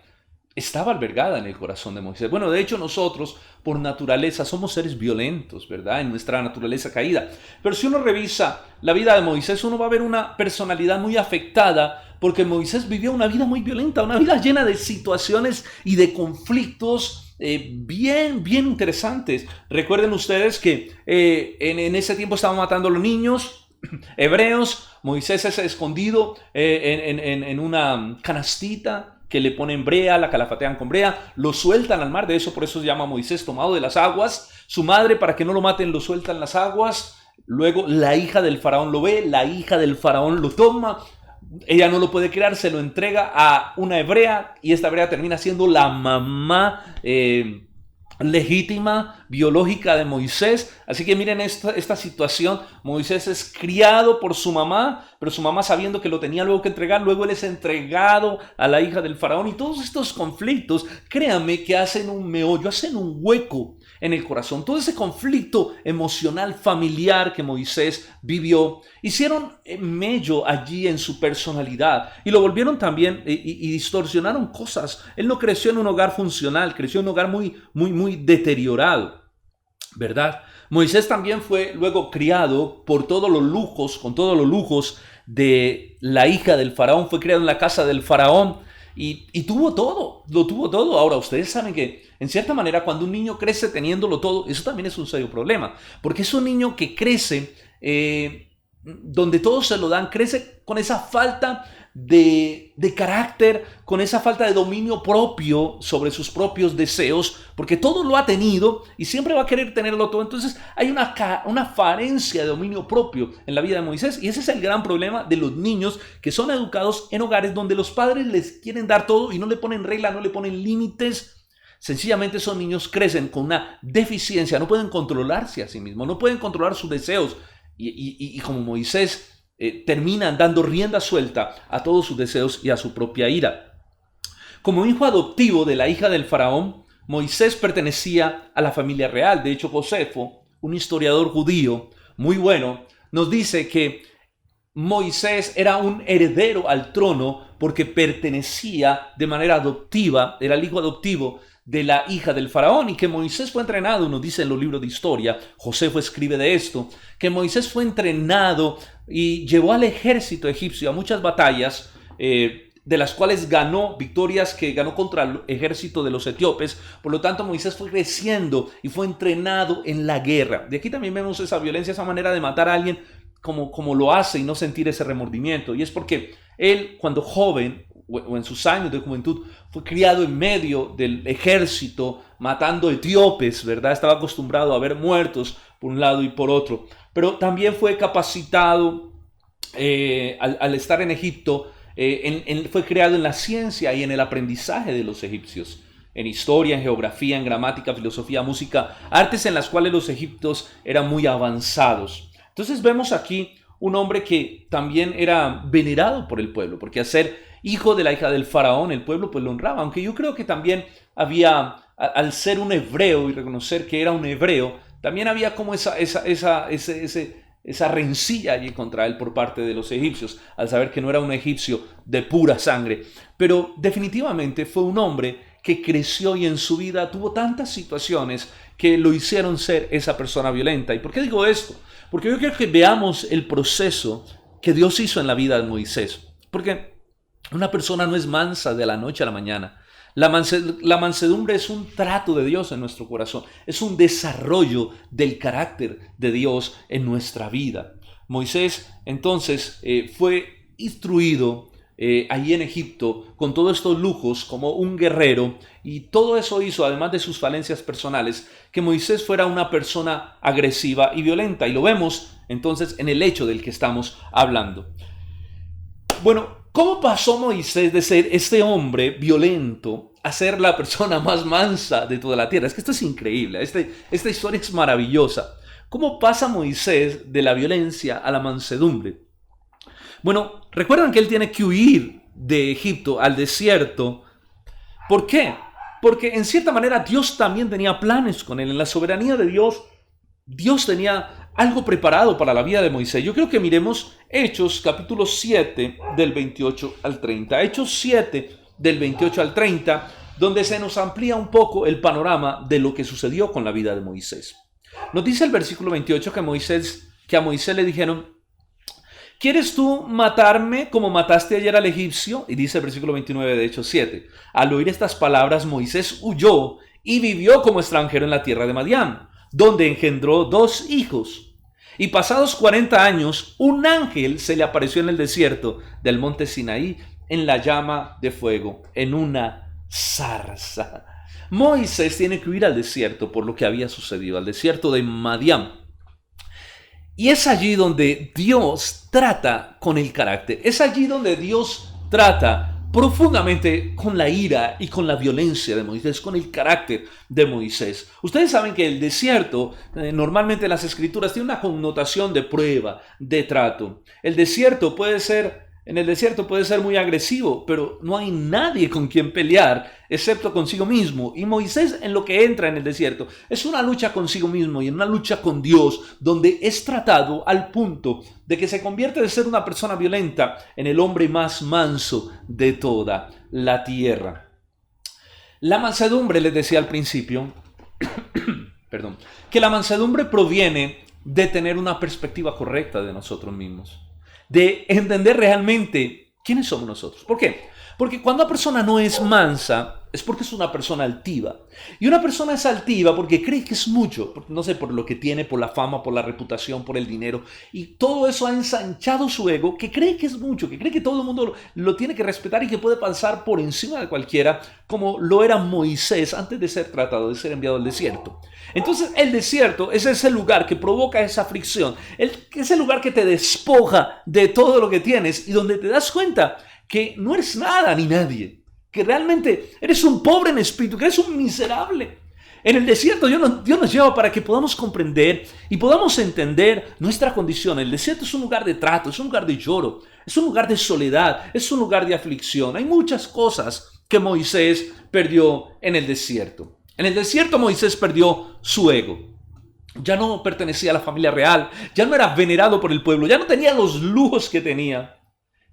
estaba albergada en el corazón de Moisés. Bueno, de hecho nosotros por naturaleza somos seres violentos, ¿verdad? En nuestra naturaleza caída. Pero si uno revisa la vida de Moisés, uno va a ver una personalidad muy afectada, porque Moisés vivió una vida muy violenta, una vida llena de situaciones y de conflictos bien interesantes. Recuerden ustedes que en ese tiempo estaban matando a los niños hebreos. Moisés es escondido en una canastita que le ponen brea, la calafatean con brea, lo sueltan al mar, por eso se llama Moisés tomado de las aguas. Su madre, para que no lo maten, lo suelta en las aguas. Luego la hija del faraón lo ve, la hija del faraón lo toma, ella no lo puede crear, se lo entrega a una hebrea, y esta hebrea termina siendo la mamá legítima, biológica de Moisés. Así que miren esta situación. Moisés es criado por su mamá, pero su mamá, sabiendo que lo tenía luego que entregar, luego él es entregado a la hija del faraón, y todos estos conflictos, créanme que hacen un meollo, hacen un hueco en el corazón. Todo ese conflicto emocional familiar que Moisés vivió hicieron mello allí en su personalidad, y lo volvieron también y distorsionaron cosas. Él no creció en un hogar funcional, creció en un hogar muy deteriorado. ¿verdad? Moisés también fue luego criado por todos los lujos, con todos los lujos de la hija del faraón. Fue criado en la casa del faraón y tuvo todo, lo tuvo todo. Ahora, ustedes saben que en cierta manera cuando un niño crece teniéndolo todo, eso también es un serio problema, porque es un niño que crece donde todos se lo dan, crece con esa falta de carácter, con esa falta de dominio propio sobre sus propios deseos, porque todo lo ha tenido y siempre va a querer tenerlo todo. Entonces hay una falencia de dominio propio en la vida de Moisés, y ese es el gran problema de los niños que son educados en hogares donde los padres les quieren dar todo y no le ponen regla, no le ponen límites. Sencillamente esos niños crecen con una deficiencia, no pueden controlarse a sí mismos, no pueden controlar sus deseos y como Moisés terminan dando rienda suelta a todos sus deseos y a su propia ira. Como hijo adoptivo de la hija del faraón, Moisés pertenecía a la familia real. De hecho, Josefo, un historiador judío muy bueno, nos dice que Moisés era un heredero al trono porque pertenecía de manera adoptiva, era el hijo adoptivo de la hija del faraón, y que Moisés fue entrenado, nos dice en los libros de historia, Josefo escribe de esto, que Moisés fue entrenado y llevó al ejército egipcio a muchas batallas, de las cuales ganó, victorias que ganó contra el ejército de los etíopes. Por lo tanto, Moisés fue creciendo y fue entrenado en la guerra. De aquí también vemos esa violencia, esa manera de matar a alguien como lo hace y no sentir ese remordimiento. Y es porque él, cuando joven o en sus años de juventud, fue criado en medio del ejército, matando etíopes, ¿verdad? Estaba acostumbrado a ver muertos por un lado y por otro. Pero también fue capacitado al estar en Egipto, fue creado en la ciencia y en el aprendizaje de los egipcios, en historia, en geografía, en gramática, filosofía, música, artes en las cuales los egipcios eran muy avanzados. Entonces vemos aquí un hombre que también era venerado por el pueblo, porque al ser hijo de la hija del faraón, el pueblo pues lo honraba, aunque yo creo que también había, al ser un hebreo y reconocer que era un hebreo, también había como esa rencilla allí contra él por parte de los egipcios, al saber que no era un egipcio de pura sangre. Pero definitivamente fue un hombre que creció y en su vida tuvo tantas situaciones que lo hicieron ser esa persona violenta. ¿Y por qué digo esto? Porque yo quiero que veamos el proceso que Dios hizo en la vida de Moisés. Porque una persona no es mansa de la noche a la mañana. La mansedumbre es un trato de Dios en nuestro corazón, es un desarrollo del carácter de Dios en nuestra vida. Moisés entonces fue instruido allí en Egipto con todos estos lujos como un guerrero, y todo eso hizo, además de sus falencias personales, que Moisés fuera una persona agresiva y violenta, y lo vemos entonces en el hecho del que estamos hablando. Bueno, ¿cómo pasó Moisés de ser este hombre violento a ser la persona más mansa de toda la tierra? Es que esto es increíble, esta historia es maravillosa. ¿Cómo pasa Moisés de la violencia a la mansedumbre? Bueno, recuerdan que él tiene que huir de Egipto al desierto. ¿Por qué? Porque en cierta manera Dios también tenía planes con él. En la soberanía de Dios, Dios tenía algo preparado para la vida de Moisés. Yo creo que miremos Hechos capítulo 7 del 28 al 30. Hechos 7 del 28 al 30, donde se nos amplía un poco el panorama de lo que sucedió con la vida de Moisés. Nos dice el versículo 28 que a Moisés le dijeron: ¿quieres tú matarme como mataste ayer al egipcio? Y dice el versículo 29 de Hechos 7. Al oír estas palabras, Moisés huyó y vivió como extranjero en la tierra de Madián, donde engendró 2 hijos. Y pasados 40 años, un ángel se le apareció en el desierto del monte Sinaí, en la llama de fuego, en una zarza. Moisés tiene que huir al desierto por lo que había sucedido, al desierto de Madián. Y es allí donde Dios trata con el carácter. Es allí donde Dios trata profundamente con la ira y con la violencia de Moisés, con el carácter de Moisés. Ustedes saben que el desierto, normalmente en las escrituras, tiene una connotación de prueba, de trato. En el desierto puede ser muy agresivo, pero no hay nadie con quien pelear excepto consigo mismo. Y Moisés, en lo que entra en el desierto, es una lucha consigo mismo y en una lucha con Dios, donde es tratado al punto de que se convierte de ser una persona violenta en el hombre más manso de toda la tierra. La mansedumbre, les decía al principio, que la mansedumbre proviene de tener una perspectiva correcta de nosotros mismos, de entender realmente quiénes somos nosotros. ¿Por qué? Porque cuando una persona no es mansa, es porque es una persona altiva. Y una persona es altiva porque cree que es mucho, no sé, por lo que tiene, por la fama, por la reputación, por el dinero. Y todo eso ha ensanchado su ego, que cree que es mucho, que cree que todo el mundo lo tiene que respetar y que puede pasar por encima de cualquiera, como lo era Moisés antes de ser tratado, de ser enviado al desierto. Entonces el desierto es ese lugar que provoca esa fricción, ese lugar que te despoja de todo lo que tienes y donde te das cuenta que no eres nada ni nadie, que realmente eres un pobre en espíritu, que eres un miserable. En el desierto Dios nos lleva para que podamos comprender y podamos entender nuestra condición. El desierto es un lugar de trato, es un lugar de lloro, es un lugar de soledad, es un lugar de aflicción. Hay muchas cosas que Moisés perdió en el desierto. En el desierto Moisés perdió su ego. Ya no pertenecía a la familia real, ya no era venerado por el pueblo, ya no tenía los lujos que tenía.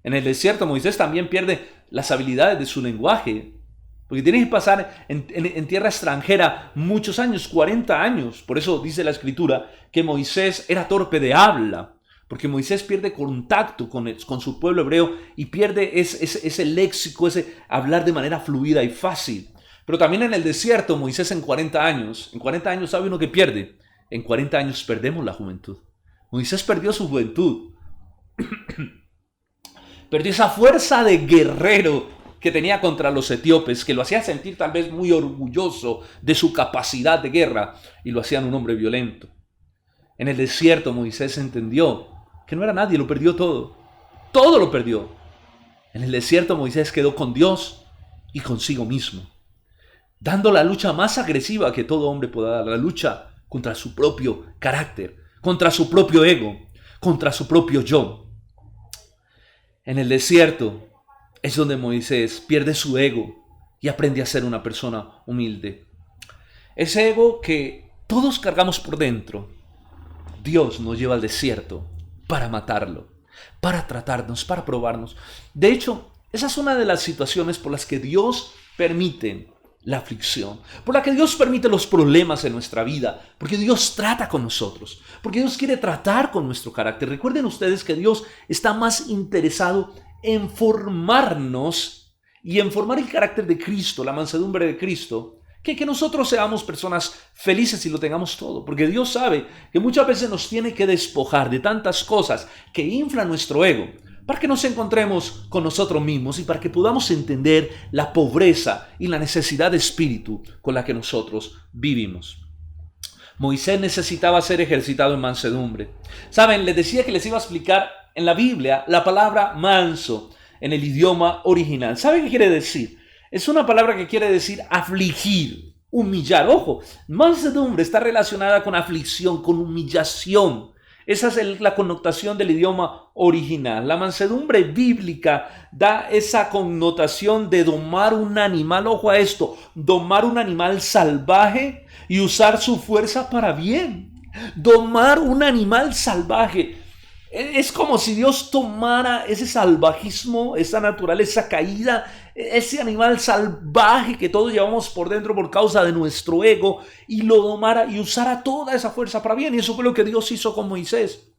En el desierto Moisés también pierde las habilidades de su lenguaje, porque tiene que pasar en tierra extranjera muchos años, 40 años. Por eso dice la escritura que Moisés era torpe de habla, porque Moisés pierde contacto con su pueblo hebreo y pierde ese léxico, ese hablar de manera fluida y fácil. Pero también en el desierto Moisés en 40 años ¿sabe uno que pierde? En 40 años perdemos la juventud. Moisés perdió su juventud. Perdió esa fuerza de guerrero que tenía contra los etíopes, que lo hacía sentir tal vez muy orgulloso de su capacidad de guerra y lo hacían un hombre violento. En el desierto Moisés entendió que no era nadie, lo perdió todo. Todo lo perdió. En el desierto Moisés quedó con Dios y consigo mismo, dando la lucha más agresiva que todo hombre pueda dar, la lucha contra su propio carácter, contra su propio ego, contra su propio yo. En el desierto es donde Moisés pierde su ego y aprende a ser una persona humilde. Ese ego que todos cargamos por dentro, Dios nos lleva al desierto para matarlo, para tratarnos, para probarnos. De hecho, esa es una de las situaciones por las que Dios permite la aflicción, por la que Dios permite los problemas en nuestra vida, porque Dios trata con nosotros, porque Dios quiere tratar con nuestro carácter. Recuerden ustedes que Dios está más interesado en formarnos y en formar el carácter de Cristo, la mansedumbre de Cristo, que nosotros seamos personas felices y lo tengamos todo, porque Dios sabe que muchas veces nos tiene que despojar de tantas cosas que inflan nuestro ego, para que nos encontremos con nosotros mismos y para que podamos entender la pobreza y la necesidad de espíritu con la que nosotros vivimos. Moisés necesitaba ser ejercitado en mansedumbre. Saben, les decía que les iba a explicar en la Biblia la palabra manso en el idioma original. ¿Saben qué quiere decir? Es una palabra que quiere decir afligir, humillar. Ojo, mansedumbre está relacionada con aflicción, con humillación. Esa es la connotación del idioma original. La mansedumbre bíblica da esa connotación de domar un animal, ojo a esto, domar un animal salvaje y usar su fuerza para bien. Domar un animal salvaje. Es como si Dios tomara ese salvajismo, esa naturaleza caída, ese animal salvaje que todos llevamos por dentro por causa de nuestro ego, y lo domara y usara toda esa fuerza para bien. Y eso fue lo que Dios hizo con Moisés.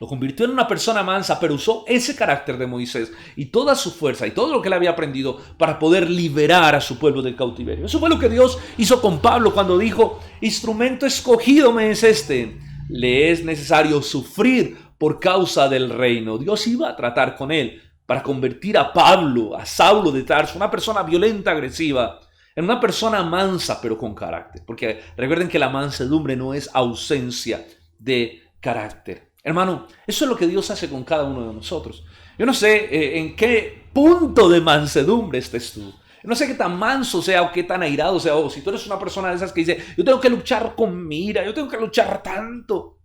Lo convirtió en una persona mansa, pero usó ese carácter de Moisés y toda su fuerza y todo lo que él había aprendido para poder liberar a su pueblo del cautiverio. Eso fue lo que Dios hizo con Pablo cuando dijo: instrumento escogido me es este, le es necesario sufrir por causa del reino. Dios iba a tratar con él para convertir a Pablo, a Saulo de Tarso, una persona violenta, agresiva, en una persona mansa pero con carácter. Porque recuerden que la mansedumbre no es ausencia de carácter. Hermano, eso es lo que Dios hace con cada uno de nosotros. Yo no sé en qué punto de mansedumbre estés tú. Yo no sé qué tan manso sea o qué tan airado sea. O si tú eres una persona de esas que dice: yo tengo que luchar con mi ira, yo tengo que luchar tanto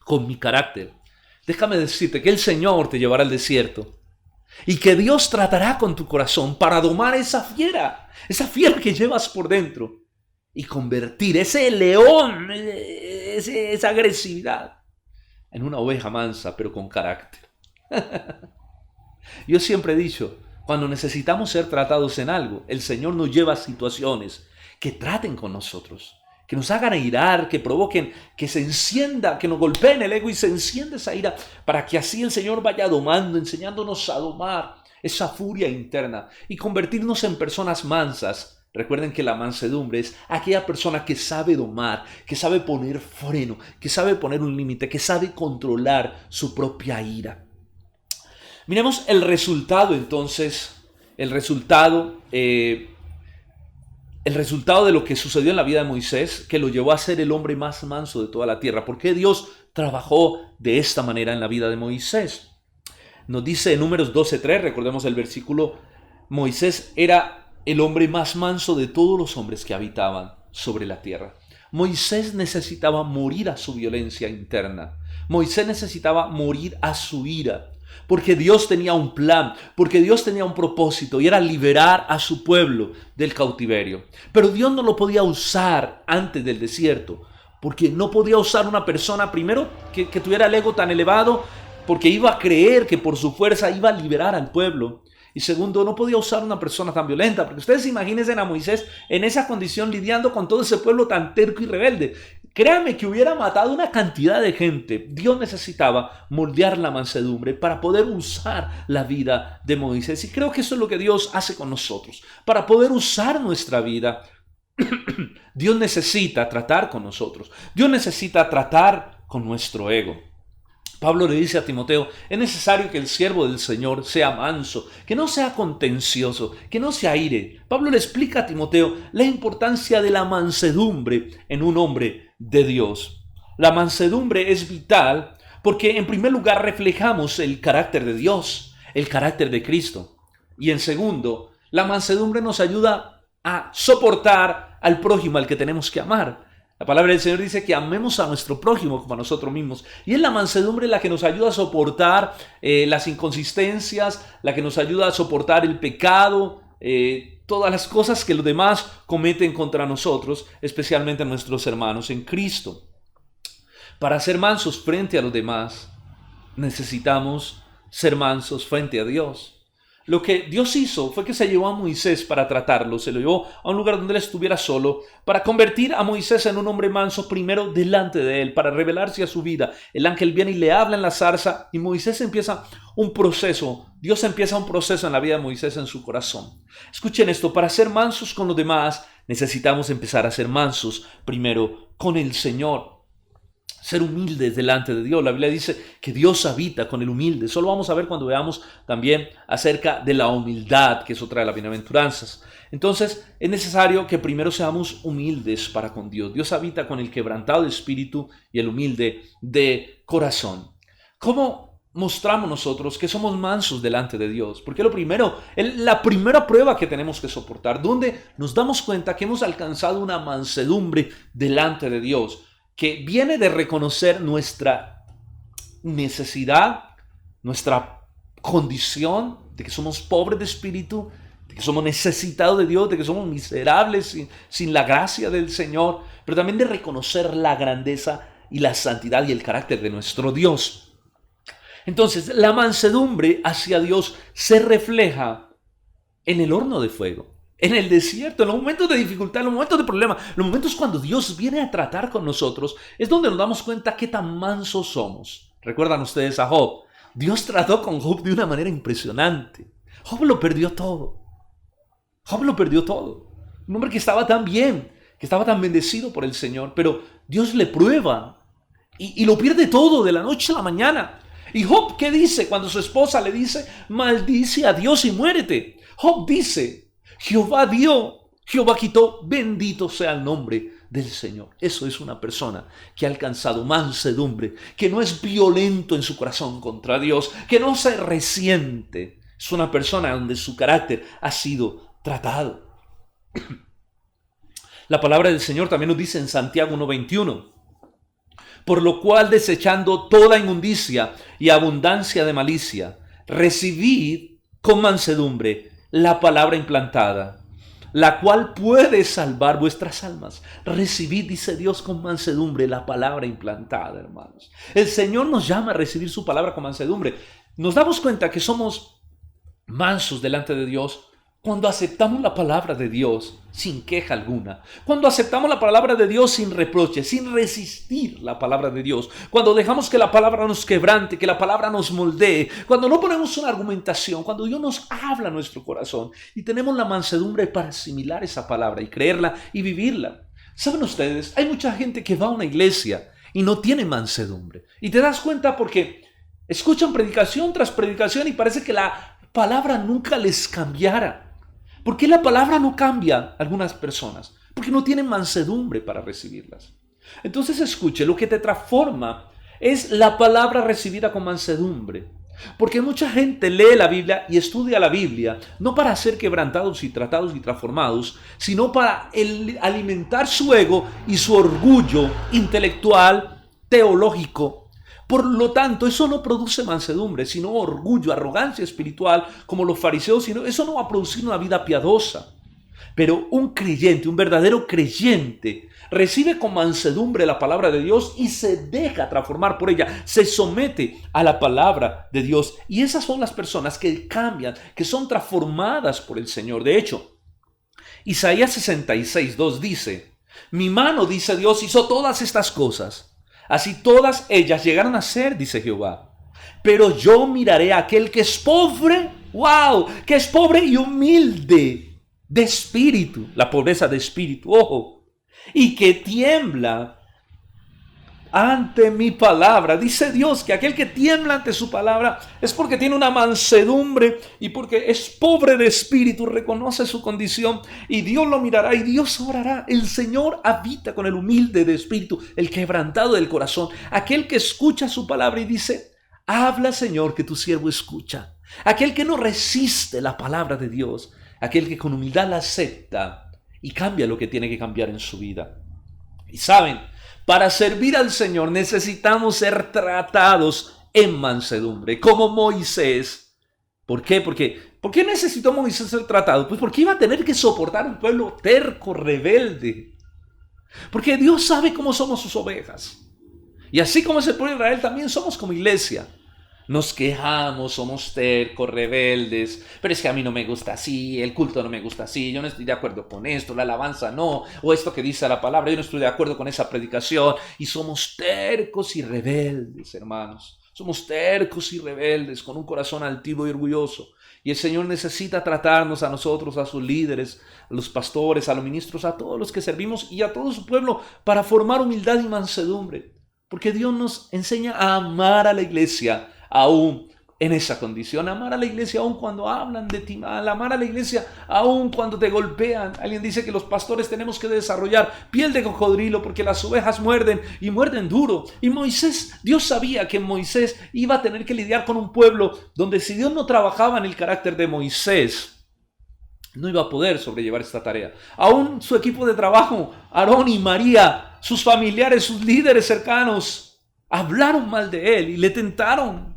con mi carácter. Déjame decirte que el Señor te llevará al desierto y que Dios tratará con tu corazón para domar esa fiera que llevas por dentro y convertir ese león, esa agresividad, en una oveja mansa pero con carácter. Yo siempre he dicho, cuando necesitamos ser tratados en algo, el Señor nos lleva a situaciones que traten con nosotros, que nos hagan irar, que provoquen, que se encienda, que nos golpeen el ego y se encienda esa ira, para que así el Señor vaya domando, enseñándonos a domar esa furia interna y convertirnos en personas mansas. Recuerden que la mansedumbre es aquella persona que sabe domar, que sabe poner freno, que sabe poner un límite, que sabe controlar su propia ira. Miremos el resultado entonces, el resultado de lo que sucedió en la vida de Moisés, que lo llevó a ser el hombre más manso de toda la tierra. ¿Por qué Dios trabajó de esta manera en la vida de Moisés? Nos dice en Números 12:3, recordemos el versículo, Moisés era el hombre más manso de todos los hombres que habitaban sobre la tierra. Moisés necesitaba morir a su violencia interna. Moisés necesitaba morir a su ira, porque Dios tenía un plan, porque Dios tenía un propósito, y era liberar a su pueblo del cautiverio. Pero Dios no lo podía usar antes del desierto, porque no podía usar una persona, primero, que tuviera el ego tan elevado, porque iba a creer que por su fuerza iba a liberar al pueblo. Y segundo, no podía usar una persona tan violenta, porque ustedes imagínense a Moisés en esa condición lidiando con todo ese pueblo tan terco y rebelde. Créanme que hubiera matado una cantidad de gente. Dios necesitaba moldear la mansedumbre para poder usar la vida de Moisés. Y creo que eso es lo que Dios hace con nosotros. Para poder usar nuestra vida, Dios necesita tratar con nosotros. Dios necesita tratar con nuestro ego. Pablo le dice a Timoteo, es necesario que el siervo del Señor sea manso, que no sea contencioso, que no se aire. Pablo le explica a Timoteo la importancia de la mansedumbre en un hombre de Dios. La mansedumbre es vital porque en primer lugar reflejamos el carácter de Dios, el carácter de Cristo. Y en segundo, la mansedumbre nos ayuda a soportar al prójimo al que tenemos que amar. La palabra del Señor dice que amemos a nuestro prójimo como a nosotros mismos. Y es la mansedumbre la que nos ayuda a soportar las inconsistencias, la que nos ayuda a soportar el pecado, todas las cosas que los demás cometen contra nosotros, especialmente nuestros hermanos en Cristo. Para ser mansos frente a los demás, necesitamos ser mansos frente a Dios. Lo que Dios hizo fue que se llevó a Moisés para tratarlo, se lo llevó a un lugar donde él estuviera solo, para convertir a Moisés en un hombre manso primero delante de él, para revelarse a su vida. El ángel viene y le habla en la zarza y Moisés empieza un proceso, Dios empieza un proceso en la vida de Moisés en su corazón. Escuchen esto, para ser mansos con los demás necesitamos empezar a ser mansos primero con el Señor. Ser humildes delante de Dios. La Biblia dice que Dios habita con el humilde. Eso lo vamos a ver cuando veamos también acerca de la humildad, que es otra de las bienaventuranzas. Entonces, es necesario que primero seamos humildes para con Dios. Dios habita con el quebrantado de espíritu y el humilde de corazón. ¿Cómo mostramos nosotros que somos mansos delante de Dios? Porque la primera prueba que tenemos que soportar, donde nos damos cuenta que hemos alcanzado una mansedumbre delante de Dios, que viene de reconocer nuestra necesidad, nuestra condición, de que somos pobres de espíritu, de que somos necesitados de Dios, de que somos miserables sin la gracia del Señor, pero también de reconocer la grandeza y la santidad y el carácter de nuestro Dios. Entonces, la mansedumbre hacia Dios se refleja en el horno de fuego. En el desierto, en los momentos de dificultad, en los momentos de problema, los momentos cuando Dios viene a tratar con nosotros, es donde nos damos cuenta qué tan mansos somos. ¿Recuerdan ustedes a Job? Dios trató con Job de una manera impresionante. Job lo perdió todo. Job lo perdió todo. Un hombre que estaba tan bien, que estaba tan bendecido por el Señor, pero Dios le prueba y lo pierde todo de la noche a la mañana. ¿Y Job qué dice cuando su esposa le dice, maldice a Dios y muérete? Job dice, Jehová dio, Jehová quitó, bendito sea el nombre del Señor. Eso es una persona que ha alcanzado mansedumbre, que no es violento en su corazón contra Dios, que no se resiente. Es una persona donde su carácter ha sido tratado. La palabra del Señor también nos dice en Santiago 1:21, por lo cual desechando toda inmundicia y abundancia de malicia, recibid con mansedumbre la palabra implantada, la cual puede salvar vuestras almas. Recibid, dice Dios, con mansedumbre la palabra implantada, hermanos. El Señor nos llama a recibir su palabra con mansedumbre. Nos damos cuenta que somos mansos delante de Dios Cuando aceptamos la palabra de Dios sin queja alguna, cuando aceptamos la palabra de Dios sin reproche, sin resistir la palabra de Dios, cuando dejamos que la palabra nos quebrante, que la palabra nos moldee, cuando no ponemos una argumentación, cuando Dios nos habla a nuestro corazón y tenemos la mansedumbre para asimilar esa palabra y creerla y vivirla. ¿Saben ustedes? Hay mucha gente que va a una iglesia y no tiene mansedumbre. Y te das cuenta porque escuchan predicación tras predicación y parece que la palabra nunca les cambiara. ¿Por qué la palabra no cambia a algunas personas? Porque no tienen mansedumbre para recibirlas. Entonces escuche, lo que te transforma es la palabra recibida con mansedumbre. Porque mucha gente lee la Biblia y estudia la Biblia, no para ser quebrantados y tratados y transformados, sino para alimentar su ego y su orgullo intelectual, teológico. Por lo tanto, eso no produce mansedumbre, sino orgullo, arrogancia espiritual, como los fariseos, sino eso no va a producir una vida piadosa. Pero un creyente, un verdadero creyente, recibe con mansedumbre la palabra de Dios y se deja transformar por ella, se somete a la palabra de Dios. Y esas son las personas que cambian, que son transformadas por el Señor. De hecho, Isaías 66:2 dice: mi mano, dice Dios, hizo todas estas cosas. Así todas ellas llegaron a ser, dice Jehová. Pero yo miraré a aquel que es pobre, que es pobre y humilde de espíritu, la pobreza de espíritu, ojo, y que tiembla ante mi palabra. Dice Dios que aquel que tiembla ante su palabra es porque tiene una mansedumbre y porque es pobre de espíritu, reconoce su condición y Dios lo mirará y Dios orará. El Señor habita con el humilde de espíritu, el quebrantado del corazón, aquel que escucha su palabra y dice: habla, Señor, que tu siervo escucha. Aquel que no resiste la palabra de Dios, aquel que con humildad la acepta y cambia lo que tiene que cambiar en su vida. Y saben, para servir al Señor necesitamos ser tratados en mansedumbre, como Moisés. ¿Por qué? ¿Por qué necesitó Moisés ser tratado? Pues porque iba a tener que soportar un pueblo terco, rebelde. Porque Dios sabe cómo somos sus ovejas. Y así como es el pueblo de Israel, también somos como iglesia. Nos quejamos, somos tercos, rebeldes, pero es que a mí no me gusta así, el culto no me gusta así, yo no estoy de acuerdo con esto, la alabanza no, o esto que dice la palabra, yo no estoy de acuerdo con esa predicación, y somos tercos y rebeldes, hermanos. Somos tercos y rebeldes, con un corazón altivo y orgulloso. Y el Señor necesita tratarnos a nosotros, a sus líderes, a los pastores, a los ministros, a todos los que servimos y a todo su pueblo, para formar humildad y mansedumbre. Porque Dios nos enseña a amar a la iglesia, aún en esa condición, amar a la iglesia aún cuando hablan de ti mal, amar a la iglesia aún cuando te golpean. Alguien dice que los pastores tenemos que desarrollar piel de cocodrilo porque las ovejas muerden y muerden duro. Y Dios sabía que Moisés iba a tener que lidiar con un pueblo donde si Dios no trabajaba en el carácter de Moisés, no iba a poder sobrellevar esta tarea. Aún su equipo de trabajo, Aarón y María, sus familiares, sus líderes cercanos, hablaron mal de él y le tentaron.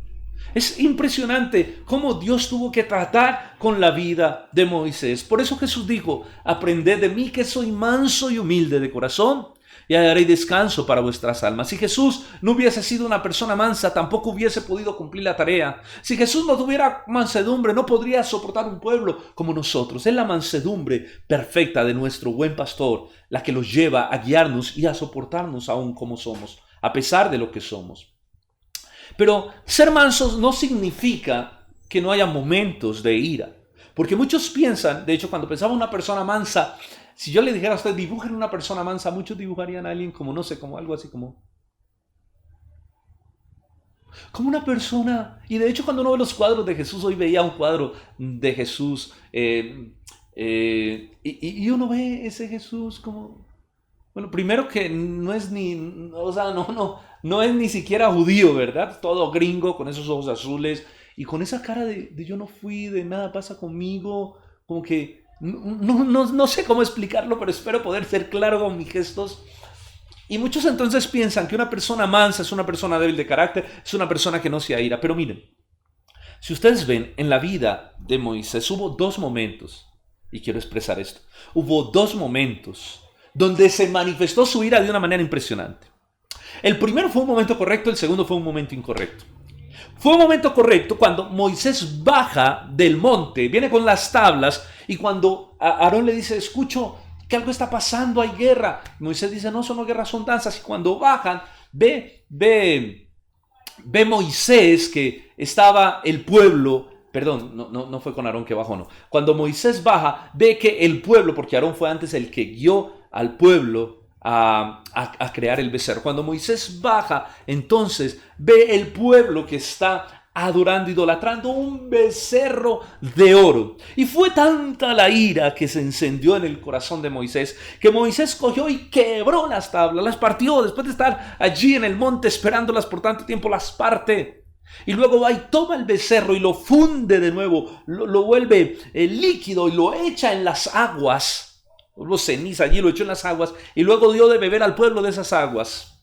Es impresionante cómo Dios tuvo que tratar con la vida de Moisés. Por eso Jesús dijo: aprended de mí que soy manso y humilde de corazón, y hallaré descanso para vuestras almas. Si Jesús no hubiese sido una persona mansa, tampoco hubiese podido cumplir la tarea. Si Jesús no tuviera mansedumbre, no podría soportar un pueblo como nosotros. Es la mansedumbre perfecta de nuestro buen pastor la que los lleva a guiarnos y a soportarnos aún como somos, a pesar de lo que somos. Pero ser mansos no significa que no haya momentos de ira. Porque muchos piensan, de hecho, cuando pensamos en una persona mansa, si yo le dijera a usted, dibujen una persona mansa, muchos dibujarían a alguien como, no sé, como algo así como una persona. Y de hecho, cuando uno ve los cuadros de Jesús, hoy veía un cuadro de Jesús, y uno ve ese Jesús como... Bueno, primero que no es ni, o sea, no es ni siquiera judío, ¿verdad? Todo gringo, con esos ojos azules y con esa cara de yo no fui, de nada pasa conmigo, como que no sé cómo explicarlo, pero espero poder ser claro con mis gestos. Y muchos entonces piensan que una persona mansa es una persona débil de carácter, es una persona que no se aira. Pero miren, si ustedes ven en la vida de Moisés, hubo dos momentos, y quiero expresar esto, hubo dos momentos donde se manifestó su ira de una manera impresionante. El primero fue un momento correcto, el segundo fue un momento incorrecto. Fue un momento correcto cuando Moisés baja del monte, viene con las tablas Y cuando Aarón le dice, escucho que algo está pasando, hay guerra. Moisés dice, no, son guerras, son danzas. Y cuando bajan, ve Moisés que estaba el pueblo, perdón, no fue con Aarón que bajó, no. Cuando Moisés baja, ve que el pueblo, porque Aarón fue antes el que guió al pueblo a crear el becerro. Cuando Moisés baja, entonces ve el pueblo que está adorando, idolatrando un becerro de oro. Y fue tanta la ira que se encendió en el corazón de Moisés, que Moisés cogió y quebró las tablas, las partió. Después de estar allí en el monte esperándolas por tanto tiempo, las parte. Y luego va y toma el becerro y lo funde de nuevo, lo vuelve líquido y lo echa en las aguas. Lo ceniza allí, lo echó en las aguas y luego dio de beber al pueblo de esas aguas.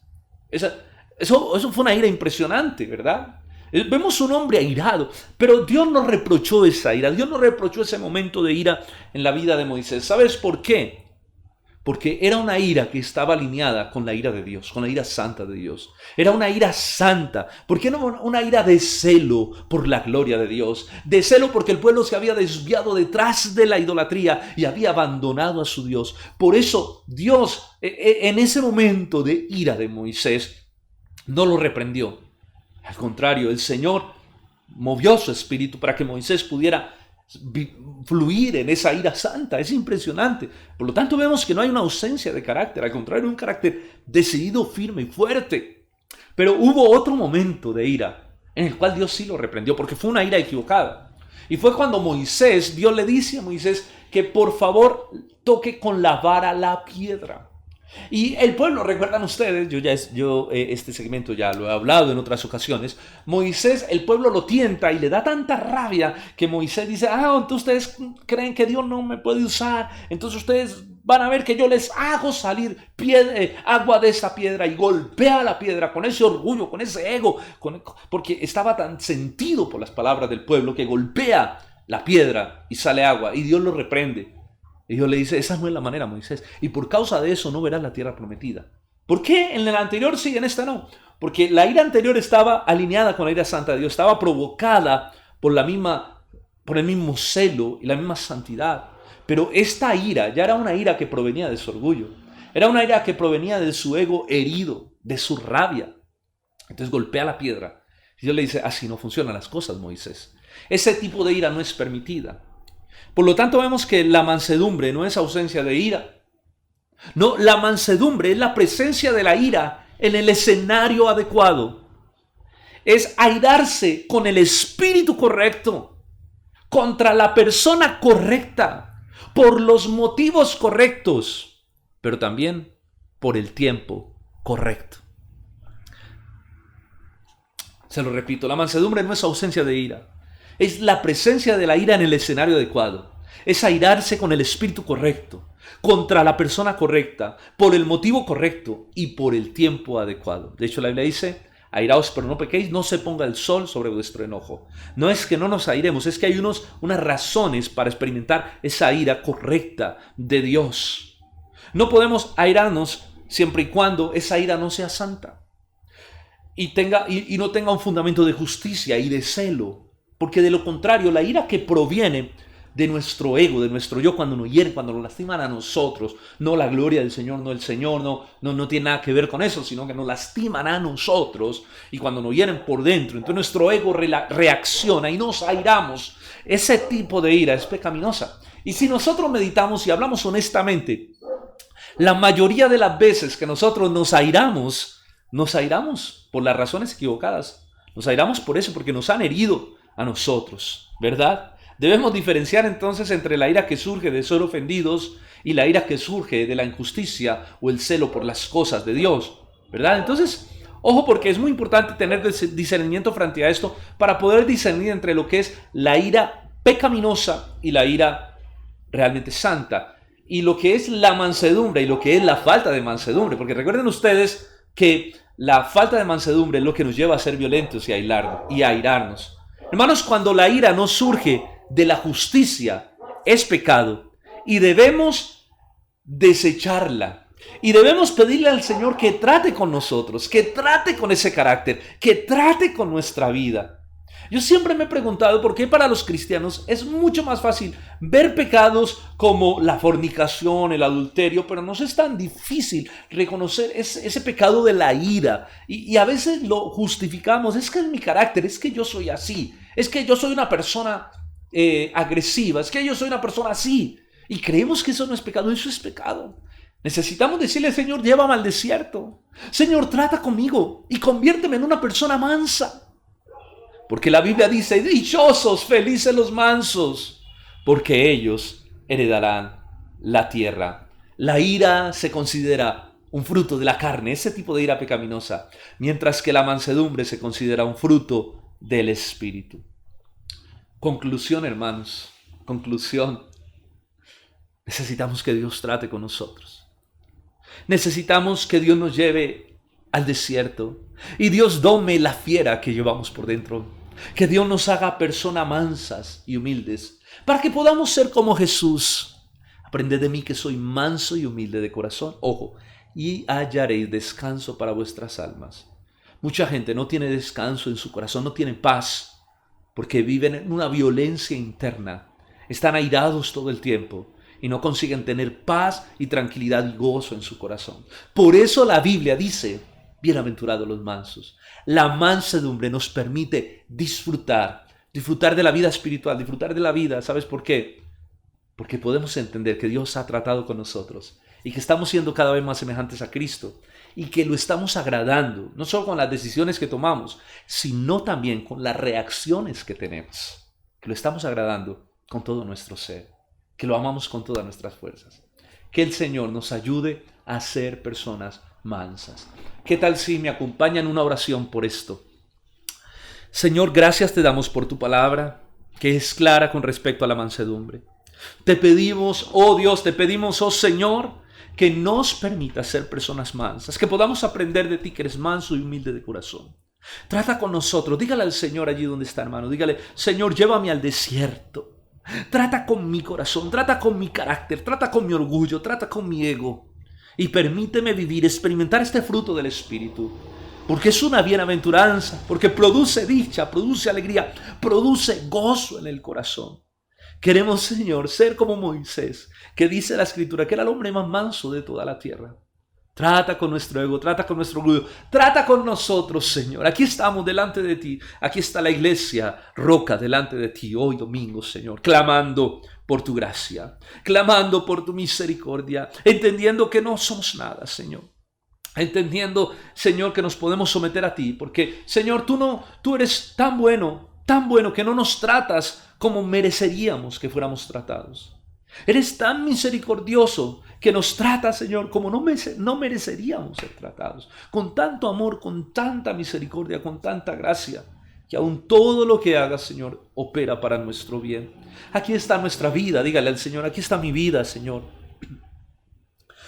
Eso fue una ira impresionante, ¿verdad? Vemos un hombre airado, pero Dios no reprochó esa ira, Dios no reprochó ese momento de ira en la vida de Moisés. ¿Sabes por qué? Porque era una ira que estaba alineada con la ira de Dios, con la ira santa de Dios. Era una ira santa, porque era una ira de celo por la gloria de Dios, de celo porque el pueblo se había desviado detrás de la idolatría y había abandonado a su Dios. Por eso Dios, en ese momento de ira de Moisés, no lo reprendió. Al contrario, el Señor movió su espíritu para que Moisés pudiera fluir en esa ira santa. Es impresionante. Por lo tanto, vemos que no hay una ausencia de carácter. Al contrario, un carácter decidido, firme y fuerte. Pero hubo otro momento de ira en el cual Dios sí lo reprendió, porque fue una ira equivocada. Y fue cuando Dios le dice a Moisés que por favor toque con la vara la piedra. Y el pueblo, recuerdan ustedes, este segmento ya lo he hablado en otras ocasiones, Moisés, el pueblo lo tienta y le da tanta rabia que Moisés dice, entonces ustedes creen que Dios no me puede usar, entonces ustedes van a ver que yo les hago salir agua de esa piedra, y golpea la piedra con ese orgullo, con ese ego, porque estaba tan sentido por las palabras del pueblo que golpea la piedra y sale agua, y Dios lo reprende. Y Dios le dice, esa no es la manera, Moisés. Y por causa de eso no verás la tierra prometida. ¿Por qué en la anterior sí, en esta no? Porque la ira anterior estaba alineada con la ira santa de Dios. Estaba provocada por el mismo celo y la misma santidad. Pero esta ira ya era una ira que provenía de su orgullo. Era una ira que provenía de su ego herido, de su rabia. Entonces golpea la piedra. Y Dios le dice, así no funcionan las cosas, Moisés. Ese tipo de ira no es permitida. Por lo tanto, vemos que la mansedumbre no es ausencia de ira. No, la mansedumbre es la presencia de la ira en el escenario adecuado. Es airarse con el espíritu correcto, contra la persona correcta, por los motivos correctos, pero también por el tiempo correcto. Se lo repito, la mansedumbre no es ausencia de ira. Es la presencia de la ira en el escenario adecuado. Es airarse con el espíritu correcto, contra la persona correcta, por el motivo correcto y por el tiempo adecuado. De hecho, la Biblia dice, airaos pero no pequéis, no se ponga el sol sobre vuestro enojo. No es que no nos airemos, es que hay unas razones para experimentar esa ira correcta de Dios. No podemos airarnos siempre y cuando esa ira no sea santa y no tenga un fundamento de justicia y de celo. Porque de lo contrario, la ira que proviene de nuestro ego, de nuestro yo, cuando nos hieren, cuando nos lastiman a nosotros, no la gloria del Señor, no el Señor, no tiene nada que ver con eso, sino que nos lastiman a nosotros, y cuando nos hieren por dentro, entonces nuestro ego reacciona y nos airamos. Ese tipo de ira es pecaminosa. Y si nosotros meditamos y hablamos honestamente, la mayoría de las veces que nosotros nos airamos por las razones equivocadas. Nos airamos por eso, porque nos han herido a nosotros, ¿verdad? Debemos diferenciar entonces entre la ira que surge de ser ofendidos y la ira que surge de la injusticia o el celo por las cosas de Dios, ¿verdad? Entonces, ojo, porque es muy importante tener discernimiento frente a esto para poder discernir entre lo que es la ira pecaminosa y la ira realmente santa, y lo que es la mansedumbre y lo que es la falta de mansedumbre, porque recuerden ustedes que la falta de mansedumbre es lo que nos lleva a ser violentos y a airarnos. Hermanos, cuando la ira no surge de la justicia, es pecado y debemos desecharla. Y debemos pedirle al Señor que trate con nosotros, que trate con ese carácter, que trate con nuestra vida. Yo siempre me he preguntado por qué para los cristianos es mucho más fácil ver pecados como la fornicación, el adulterio, pero nos es tan difícil reconocer ese pecado de la ira. Y a veces lo justificamos, es que es mi carácter, es que yo soy así, es que yo soy una persona agresiva, es que yo soy una persona así. Y creemos que eso no es pecado, eso es pecado. Necesitamos decirle, Señor, llévame al desierto. Señor, trata conmigo y conviérteme en una persona mansa. Porque la Biblia dice, dichosos, felices los mansos, porque ellos heredarán la tierra. La ira se considera un fruto de la carne, ese tipo de ira pecaminosa, mientras que la mansedumbre se considera un fruto del Espíritu. Conclusión, hermanos, conclusión. Necesitamos que Dios trate con nosotros. Necesitamos que Dios nos lleve al desierto y Dios dome la fiera que llevamos por dentro. Que Dios nos haga personas mansas y humildes para que podamos ser como Jesús. Aprended de mí que soy manso y humilde de corazón. Ojo, y hallaréis descanso para vuestras almas. Mucha gente no tiene descanso en su corazón, no tiene paz, porque viven en una violencia interna. Están airados todo el tiempo y no consiguen tener paz y tranquilidad y gozo en su corazón. Por eso la Biblia dice, bienaventurados los mansos. La mansedumbre nos permite disfrutar de la vida espiritual, disfrutar de la vida. ¿Sabes por qué? Porque podemos entender que Dios ha tratado con nosotros y que estamos siendo cada vez más semejantes a Cristo y que lo estamos agradando, no solo con las decisiones que tomamos, sino también con las reacciones que tenemos. Que lo estamos agradando con todo nuestro ser, que lo amamos con todas nuestras fuerzas. Que el Señor nos ayude a ser personas mansas. ¿Qué tal si me acompañan en una oración por esto? Señor, gracias te damos por tu palabra, que es clara con respecto a la mansedumbre. Te pedimos, oh Dios, te pedimos, oh Señor, que nos permitas ser personas mansas, que podamos aprender de ti que eres manso y humilde de corazón. Trata con nosotros, dígale al Señor allí donde está, hermano, dígale, Señor, llévame al desierto. Trata con mi corazón, trata con mi carácter, trata con mi orgullo, trata con mi ego. Y permíteme vivir, experimentar este fruto del Espíritu. Porque es una bienaventuranza, porque produce dicha, produce alegría, produce gozo en el corazón. Queremos, Señor, ser como Moisés, que dice la Escritura que era el hombre más manso de toda la tierra. Trata con nuestro ego, trata con nuestro orgullo, trata con nosotros, Señor. Aquí estamos delante de ti, aquí está la iglesia Roca delante de ti hoy domingo, Señor, clamando por tu gracia, clamando por tu misericordia, entendiendo que no somos nada, Señor. Entendiendo, Señor, que nos podemos someter a ti, porque, Señor, tú eres tan bueno que no nos tratas como mereceríamos que fuéramos tratados. Eres tan misericordioso que nos tratas, Señor, como no mereceríamos ser tratados. Con tanto amor, con tanta misericordia, con tanta gracia, que aún todo lo que hagas, Señor, opera para nuestro bien. Aquí está nuestra vida, dígale al Señor, aquí está mi vida, Señor.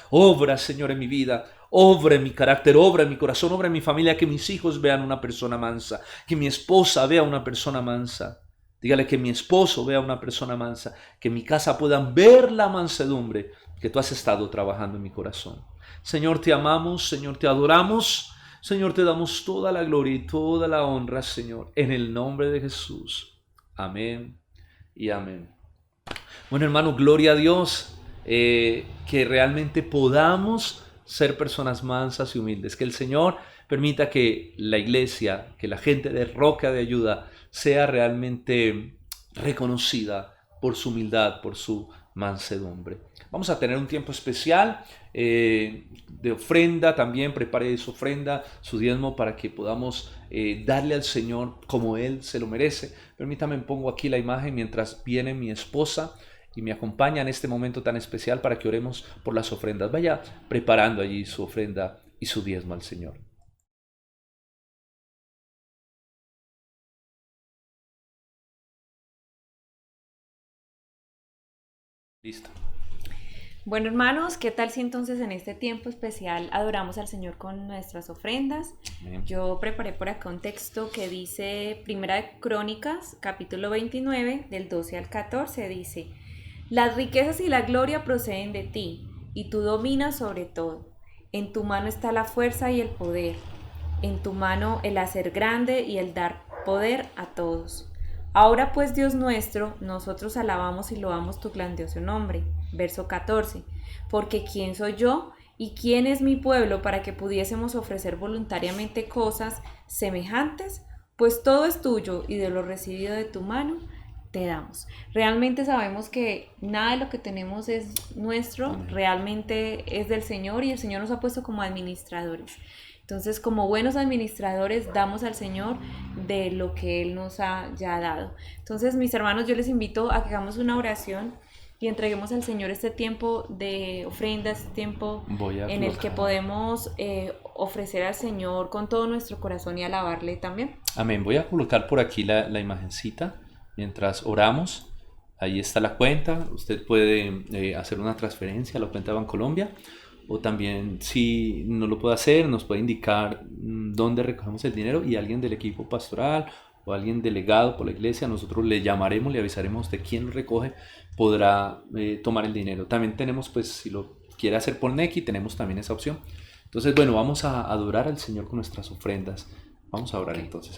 Obra, Señor, en mi vida, obra en mi carácter, obra en mi corazón, obra en mi familia, que mis hijos vean una persona mansa, que mi esposa vea una persona mansa. Dígale que mi esposo vea una persona mansa, que en mi casa puedan ver la mansedumbre que tú has estado trabajando en mi corazón. Señor, te amamos, Señor, te adoramos, Señor, te damos toda la gloria y toda la honra, Señor, en el nombre de Jesús. Amén y amén. Bueno, hermano, gloria a Dios, que realmente podamos ser personas mansas y humildes, que el Señor permita que la iglesia, que la gente de Roca de Ayuda sea realmente reconocida por su humildad, por su mansedumbre. Vamos a tener un tiempo especial de ofrenda también. Prepare su ofrenda, su diezmo, para que podamos darle al Señor como Él se lo merece. Permítame, pongo aquí la imagen mientras viene mi esposa y me acompaña en este momento tan especial para que oremos por las ofrendas. Vaya preparando allí su ofrenda y su diezmo al Señor. Listo.
Bueno, hermanos, ¿qué tal si entonces en este tiempo especial adoramos al Señor con nuestras ofrendas?
Amén.
Yo preparé por acá un texto que dice, Primera de Crónicas, capítulo 29, del 12 al 14, dice: Las riquezas y la gloria proceden de ti, y tú dominas sobre todo. En tu mano está la fuerza y el poder, en tu mano el hacer grande y el dar poder a todos. Ahora pues, Dios nuestro, nosotros alabamos y loamos tu grandioso nombre. Verso 14. Porque ¿quién soy yo y quién es mi pueblo para que pudiésemos ofrecer voluntariamente cosas semejantes? Pues todo es tuyo y de lo recibido de tu mano te damos. Realmente sabemos que nada de lo que tenemos es nuestro, realmente es del Señor, y el Señor nos ha puesto como administradores. Entonces, como buenos administradores, damos al Señor de lo que Él nos ha ya dado. Entonces, mis hermanos, yo les invito a que hagamos una oración y entreguemos al Señor este tiempo de ofrenda, este tiempo en el que podemos ofrecer al Señor con todo nuestro corazón y alabarle también.
Amén. Voy a colocar por aquí la imagencita mientras oramos. Ahí está la cuenta. Usted puede hacer una transferencia a la cuenta de Bancolombia, o también, si no lo puede hacer, nos puede indicar dónde recogemos el dinero, y alguien del equipo pastoral o alguien delegado por la iglesia, nosotros le llamaremos, le avisaremos de quién lo recoge, podrá tomar el dinero. También tenemos, pues, si lo quiere hacer por Nequi, tenemos también esa opción. Entonces, bueno, vamos a adorar al Señor con nuestras ofrendas. Vamos a orar entonces.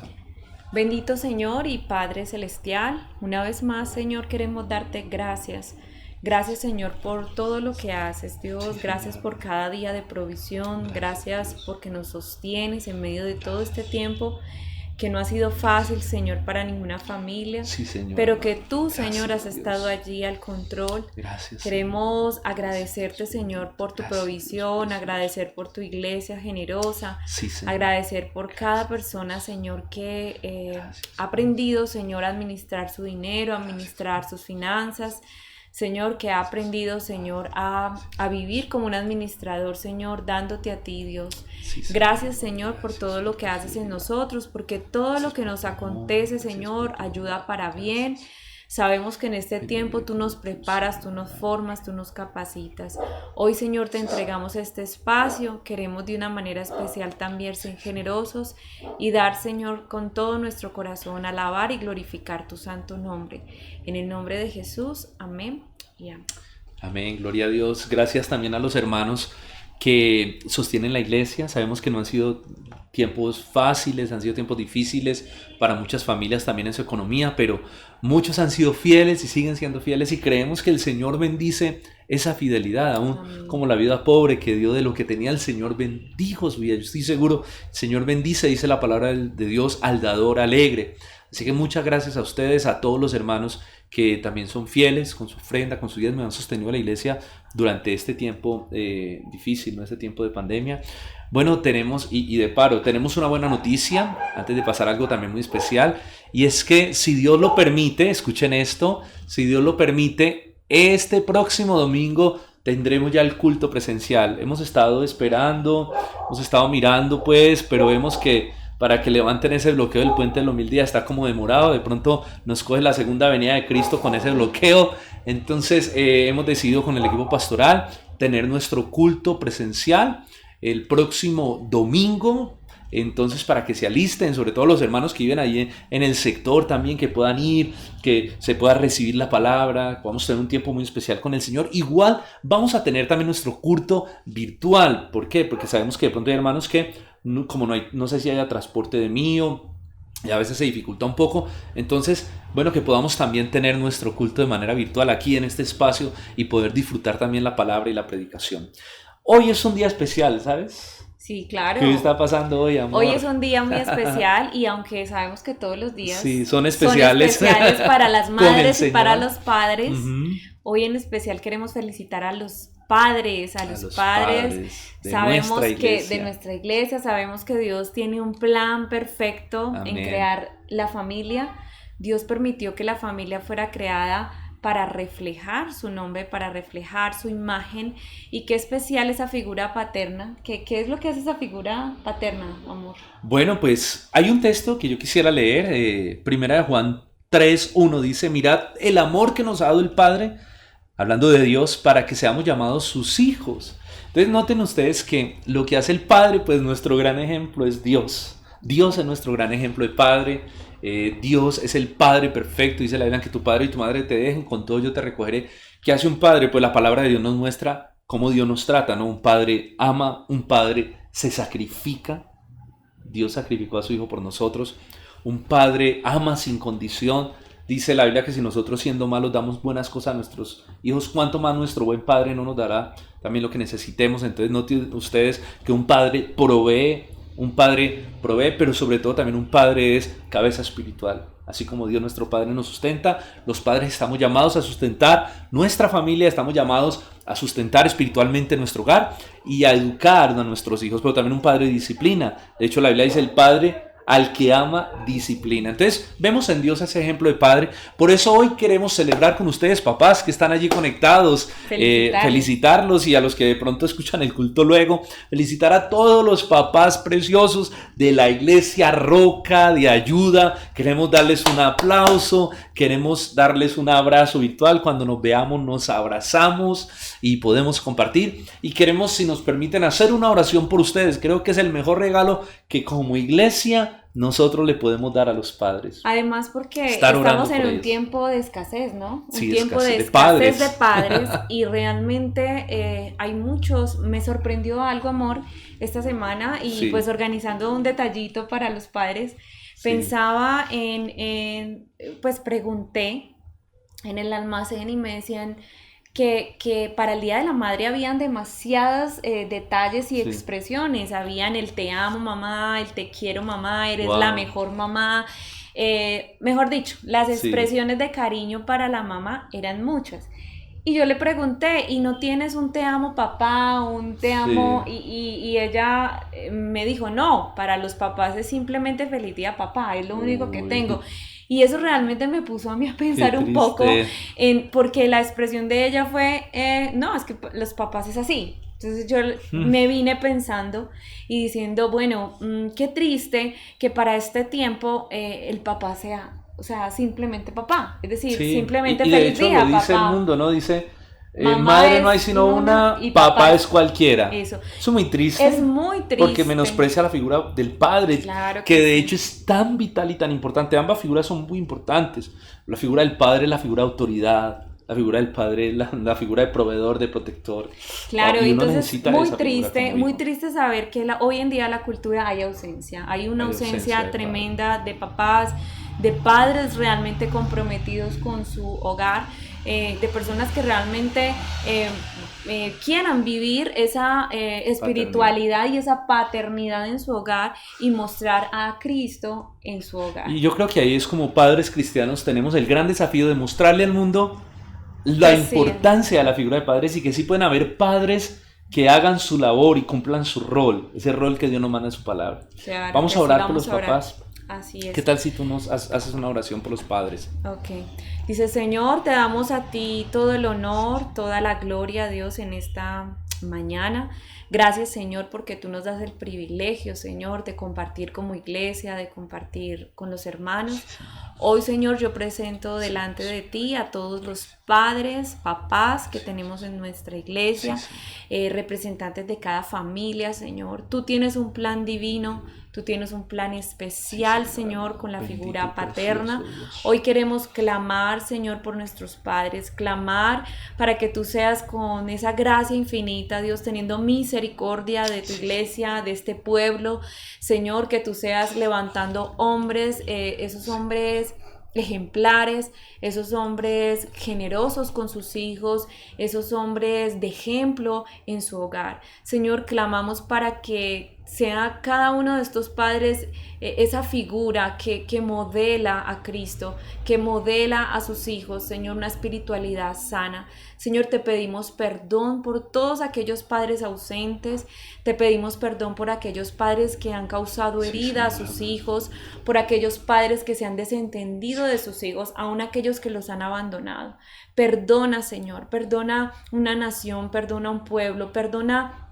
Bendito Señor y Padre Celestial, una vez más, Señor, queremos darte gracias. Gracias, Señor, por todo lo que haces, Dios. Gracias por cada día de provisión. Gracias porque nos sostienes en medio de todo este tiempo que no ha sido fácil, Señor, para ninguna familia.
Sí, Señor.
Pero que tú, Señor, has estado allí al control.
Gracias.
Queremos agradecerte, Señor, por tu provisión, agradecer por tu iglesia generosa, agradecer por cada persona, Señor, que ha aprendido, Señor, a administrar su dinero, a administrar sus finanzas. Señor, que ha aprendido, Señor, a vivir como un administrador, Señor, dándote a ti, Dios. Gracias, Señor, por todo lo que haces en nosotros, porque todo lo que nos acontece, Señor, ayuda para bien. Sabemos que en este tiempo tú nos preparas, tú nos formas, tú nos capacitas. Hoy, Señor, te entregamos este espacio. Queremos de una manera especial también ser generosos y dar, Señor, con todo nuestro corazón, alabar y glorificar tu santo nombre. En el nombre de Jesús, amén y amén.
Amén, gloria a Dios. Gracias también a los hermanos que sostienen la iglesia. Sabemos que no han sido tiempos fáciles, han sido tiempos difíciles para muchas familias también en su economía, pero muchos han sido fieles y siguen siendo fieles, y creemos que el Señor bendice esa fidelidad, aún como la viuda pobre que dio de lo que tenía. El Señor bendijo su vida. Yo estoy seguro, el Señor bendice, dice la palabra de Dios, al dador alegre. Así que muchas gracias a ustedes, a todos los hermanos que también son fieles con su ofrenda, con su diezmo, han sostenido la iglesia durante este tiempo difícil, ¿no? Este tiempo de pandemia. Bueno, tenemos, y de paro, tenemos una buena noticia, antes de pasar a algo también muy especial, y es que si Dios lo permite, escuchen esto, si Dios lo permite, este próximo domingo tendremos ya el culto presencial. Hemos estado esperando, hemos estado mirando, pues, pero vemos que para que levanten ese bloqueo del puente de la humildad está como demorado. De pronto nos coge la segunda venida de Cristo con ese bloqueo. Entonces hemos decidido con el equipo pastoral tener nuestro culto presencial el próximo domingo. Entonces, para que se alisten, sobre todo los hermanos que viven ahí en el sector también, que puedan ir, que se pueda recibir la palabra, vamos a tener un tiempo muy especial con el Señor. Igual vamos a tener también nuestro culto virtual. ¿Por qué? Porque sabemos que de pronto hay hermanos que, como no sé si haya transporte de mío, y a veces se dificulta un poco. Entonces, bueno, que podamos también tener nuestro culto de manera virtual aquí en este espacio y poder disfrutar también la palabra y la predicación. Hoy es un día especial, ¿sabes?
Sí, claro.
¿Qué está pasando hoy, amor?
Hoy es un día muy especial, y aunque sabemos que todos los días
son especiales
para las madres y para los padres,
hoy
en especial queremos felicitar a los padres, sabemos que de nuestra iglesia, sabemos que Dios tiene un plan perfecto en crear la familia. Dios permitió que la familia fuera creada para reflejar su nombre, para reflejar su imagen. Y qué especial esa figura paterna. ¿Qué es lo que hace esa figura paterna, amor?
Bueno, pues hay un texto que yo quisiera leer, Primera de Juan 3:1, dice: mirad el amor que nos ha dado el Padre, hablando de Dios, para que seamos llamados sus hijos. Entonces noten ustedes que lo que hace el Padre, pues nuestro gran ejemplo es Dios. Dios es nuestro gran ejemplo de Padre. Dios es el Padre perfecto. Dice la Biblia que tu padre y tu madre te dejen, con todo yo te recogeré. ¿Qué hace un padre? Pues la palabra de Dios nos muestra cómo Dios nos trata, ¿no? Un padre ama, un padre se sacrifica. Dios sacrificó a su hijo por nosotros. un padre ama sin condición. Dice la Biblia que si nosotros siendo malos damos buenas cosas a nuestros hijos, ¿cuánto más nuestro buen Padre no nos dará también lo que necesitemos? Entonces noten ustedes que un padre provee, pero sobre todo también un padre es cabeza espiritual. Así como Dios nuestro Padre nos sustenta, los padres estamos llamados a sustentar nuestra familia, estamos llamados a sustentar espiritualmente nuestro hogar y a educar a nuestros hijos, pero también un padre disciplina. De hecho, la Biblia dice el padre al que ama, disciplina. Entonces, vemos en Dios ese ejemplo de padre. Por eso hoy queremos celebrar con ustedes, papás que están allí conectados, felicitarlos, y a los que de pronto escuchan el culto luego, felicitar a todos los papás preciosos de la iglesia Roca de Ayuda. Queremos darles un aplauso, queremos darles un abrazo virtual. Cuando nos veamos, nos abrazamos y podemos compartir. Y queremos, si nos permiten, hacer una oración por ustedes. Creo que es el mejor regalo que como iglesia nosotros le podemos dar a los padres.
Además porque estamos en un tiempo de escasez, ¿no? Un tiempo de escasez de padres y realmente hay muchos. Me sorprendió algo, amor, esta semana y pues organizando un detallito para los padres, pensaba pues pregunté en el almacén y me decían que para el Día de la Madre habían demasiados detalles y expresiones. Habían el te amo mamá, el te quiero mamá, eres la mejor mamá. Mejor dicho, las expresiones de cariño para la mamá eran muchas. Y yo le pregunté, ¿y no tienes un te amo papá, un te amo? Y ella me dijo, no, para los papás es simplemente feliz día papá, es lo único que tengo. Y eso realmente me puso a mí a pensar un poco, porque la expresión de ella fue, no, es que los papás es así. Entonces yo me vine pensando y diciendo, bueno, qué triste que para este tiempo el papá sea, o sea, simplemente papá. Es decir, simplemente
y
feliz día, papá.
Lo dice el mundo, ¿no? Dice... madre no hay sino una, y papá es cualquiera. Eso es muy triste.
Es muy triste.
Porque menosprecia la figura del padre,
claro
que de hecho es tan vital y tan importante. Ambas figuras son muy importantes. La figura del padre es la figura de autoridad. La figura del padre es la figura de proveedor, de protector.
Claro, y entonces muy triste saber que hoy en día la cultura hay ausencia. Hay una ausencia tremenda de papás, de padres realmente comprometidos con su hogar. De personas que realmente quieran vivir esa espiritualidad y esa paternidad en su hogar y mostrar a Cristo en su hogar.
Y yo creo que ahí es como padres cristianos tenemos el gran desafío de mostrarle al mundo la importancia de la figura de padres y que sí pueden haber padres que hagan su labor y cumplan su rol, ese rol que Dios nos manda en su palabra.
Claro,
vamos a orar por los papás.
Así es.
¿Qué tal si tú nos haces una oración por los padres?
Ok. Dice, Señor, te damos a ti todo el honor, toda la gloria, Dios, en esta mañana. Gracias, Señor, porque tú nos das el privilegio, Señor, de compartir como iglesia, de compartir con los hermanos. Hoy, Señor, yo presento delante de ti a todos los padres, papás que tenemos en nuestra iglesia, representantes de cada familia, Señor. Tú tienes un plan divino, tú tienes un plan especial, Señor, con la figura paterna. Hoy queremos clamar, Señor, por nuestros padres, clamar para que tú seas con esa gracia infinita, Dios, teniendo misericordia de tu iglesia, de este pueblo, Señor, que tú seas levantando hombres, esos hombres ejemplares, esos hombres generosos con sus hijos, esos hombres de ejemplo en su hogar. Señor, clamamos para que sea cada uno de estos padres esa figura que modela a Cristo, que modela a sus hijos, Señor, una espiritualidad sana. Señor, te pedimos perdón por todos aquellos padres ausentes, te pedimos perdón por aquellos padres que han causado herida a sus hijos, por aquellos padres que se han desentendido de sus hijos, aun aquellos que los han abandonado. Perdona, Señor, perdona una nación, perdona un pueblo, perdona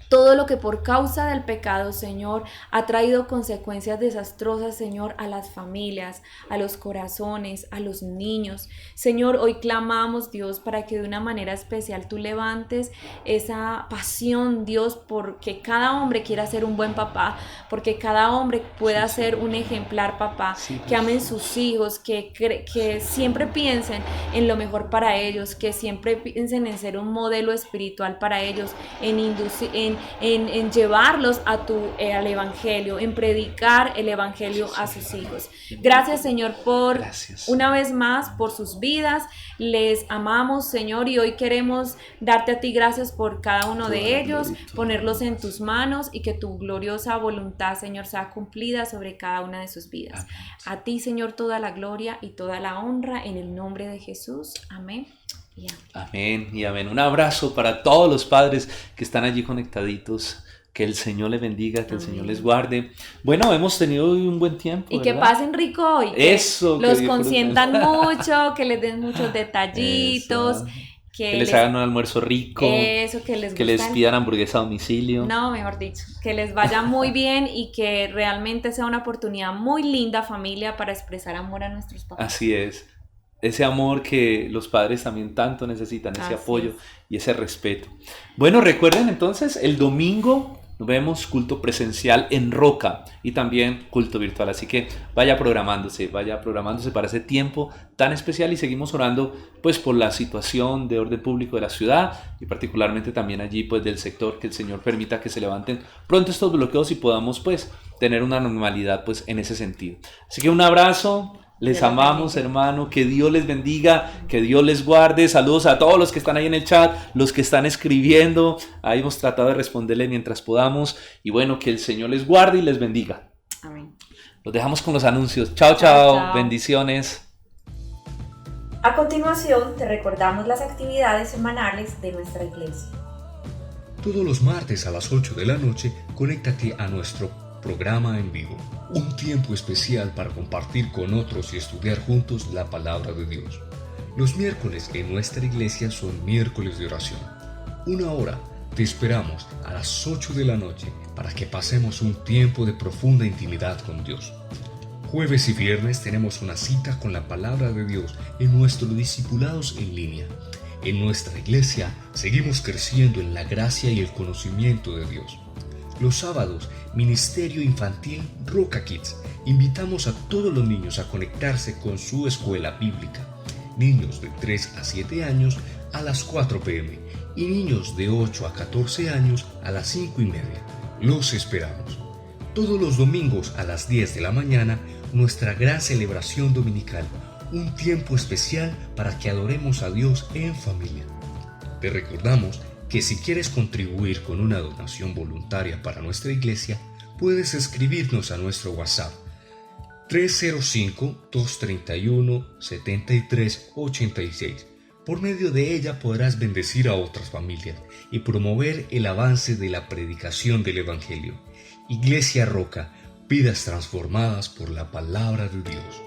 todo lo que por causa del pecado, Señor, ha traído consecuencias desastrosas, Señor, a las familias, a los corazones, a los niños. Señor, hoy clamamos, Dios, para que de una manera especial tú levantes esa pasión, Dios, porque cada hombre quiera ser un buen papá, porque cada hombre pueda ser un ejemplar papá, que amen sus hijos, que siempre piensen en lo mejor para ellos, que siempre piensen en ser un modelo espiritual para ellos, en en llevarlos al Evangelio, en predicar el Evangelio a sus hijos. Gracias, Señor, una vez más por sus vidas. Les amamos, Señor, y hoy queremos darte a ti gracias por cada uno de ellos, ponerlos en tus manos y que tu gloriosa voluntad, Señor, sea cumplida sobre cada una de sus vidas. A ti, Señor, toda la gloria y toda la honra en el nombre de Jesús. Amén. Y amén.
Amén y amén. Un abrazo para todos los padres que están allí conectaditos. Que el Señor les bendiga, que el Señor les guarde. Bueno, hemos tenido hoy un buen tiempo,
y
¿verdad?
que pasen rico hoy.
Eso.
Que los consientan mucho, que les den muchos detallitos.
Eso. Que les hagan un almuerzo rico.
Eso, que les
pidan hamburguesa a domicilio.
No, mejor dicho, que les vaya muy bien y que realmente sea una oportunidad muy linda, familia, para expresar amor a nuestros papás.
Así es. Ese amor que los padres también tanto necesitan, ese apoyo y ese respeto. Bueno, recuerden entonces, el domingo nos vemos culto presencial en Roca y también culto virtual. Así que vaya programándose para ese tiempo tan especial y seguimos orando pues por la situación de orden público de la ciudad y particularmente también allí pues del sector, que el Señor permita que se levanten pronto estos bloqueos y podamos pues tener una normalidad pues en ese sentido. Así que un abrazo. Les amamos, hermano, que Dios les bendiga, que Dios les guarde. Saludos a todos los que están ahí en el chat, los que están escribiendo. Ahí hemos tratado de responderle mientras podamos. Y bueno, que el Señor les guarde y les bendiga.
Amén.
Los dejamos con los anuncios. Chao, chao. Bendiciones.
A continuación, te recordamos las actividades semanales de nuestra iglesia.
Todos los martes a las 8 de la noche, conéctate a nuestro programa en vivo. Un tiempo especial para compartir con otros y estudiar juntos la palabra de Dios. Los miércoles en nuestra iglesia son miércoles de oración. 1 hora. Te esperamos a las 8 de la noche para que pasemos un tiempo de profunda intimidad con Dios. Jueves y viernes tenemos una cita con la palabra de Dios en nuestros discipulados en línea. En nuestra iglesia seguimos creciendo en la gracia y el conocimiento de Dios. Los sábados, Ministerio Infantil Roca Kids. Invitamos a todos los niños a conectarse con su escuela bíblica. Niños de 3 a 7 años a las 4 p.m. y niños de 8 a 14 años a las 5:30. Los esperamos. Todos los domingos a las 10 de la mañana, nuestra gran celebración dominical. Un tiempo especial para que adoremos a Dios en familia. Te recordamos que si quieres contribuir con una donación voluntaria para nuestra iglesia, puedes escribirnos a nuestro WhatsApp 305-231-7386. Por medio de ella podrás bendecir a otras familias y promover el avance de la predicación del Evangelio. Iglesia Roca, vidas transformadas por la palabra de Dios.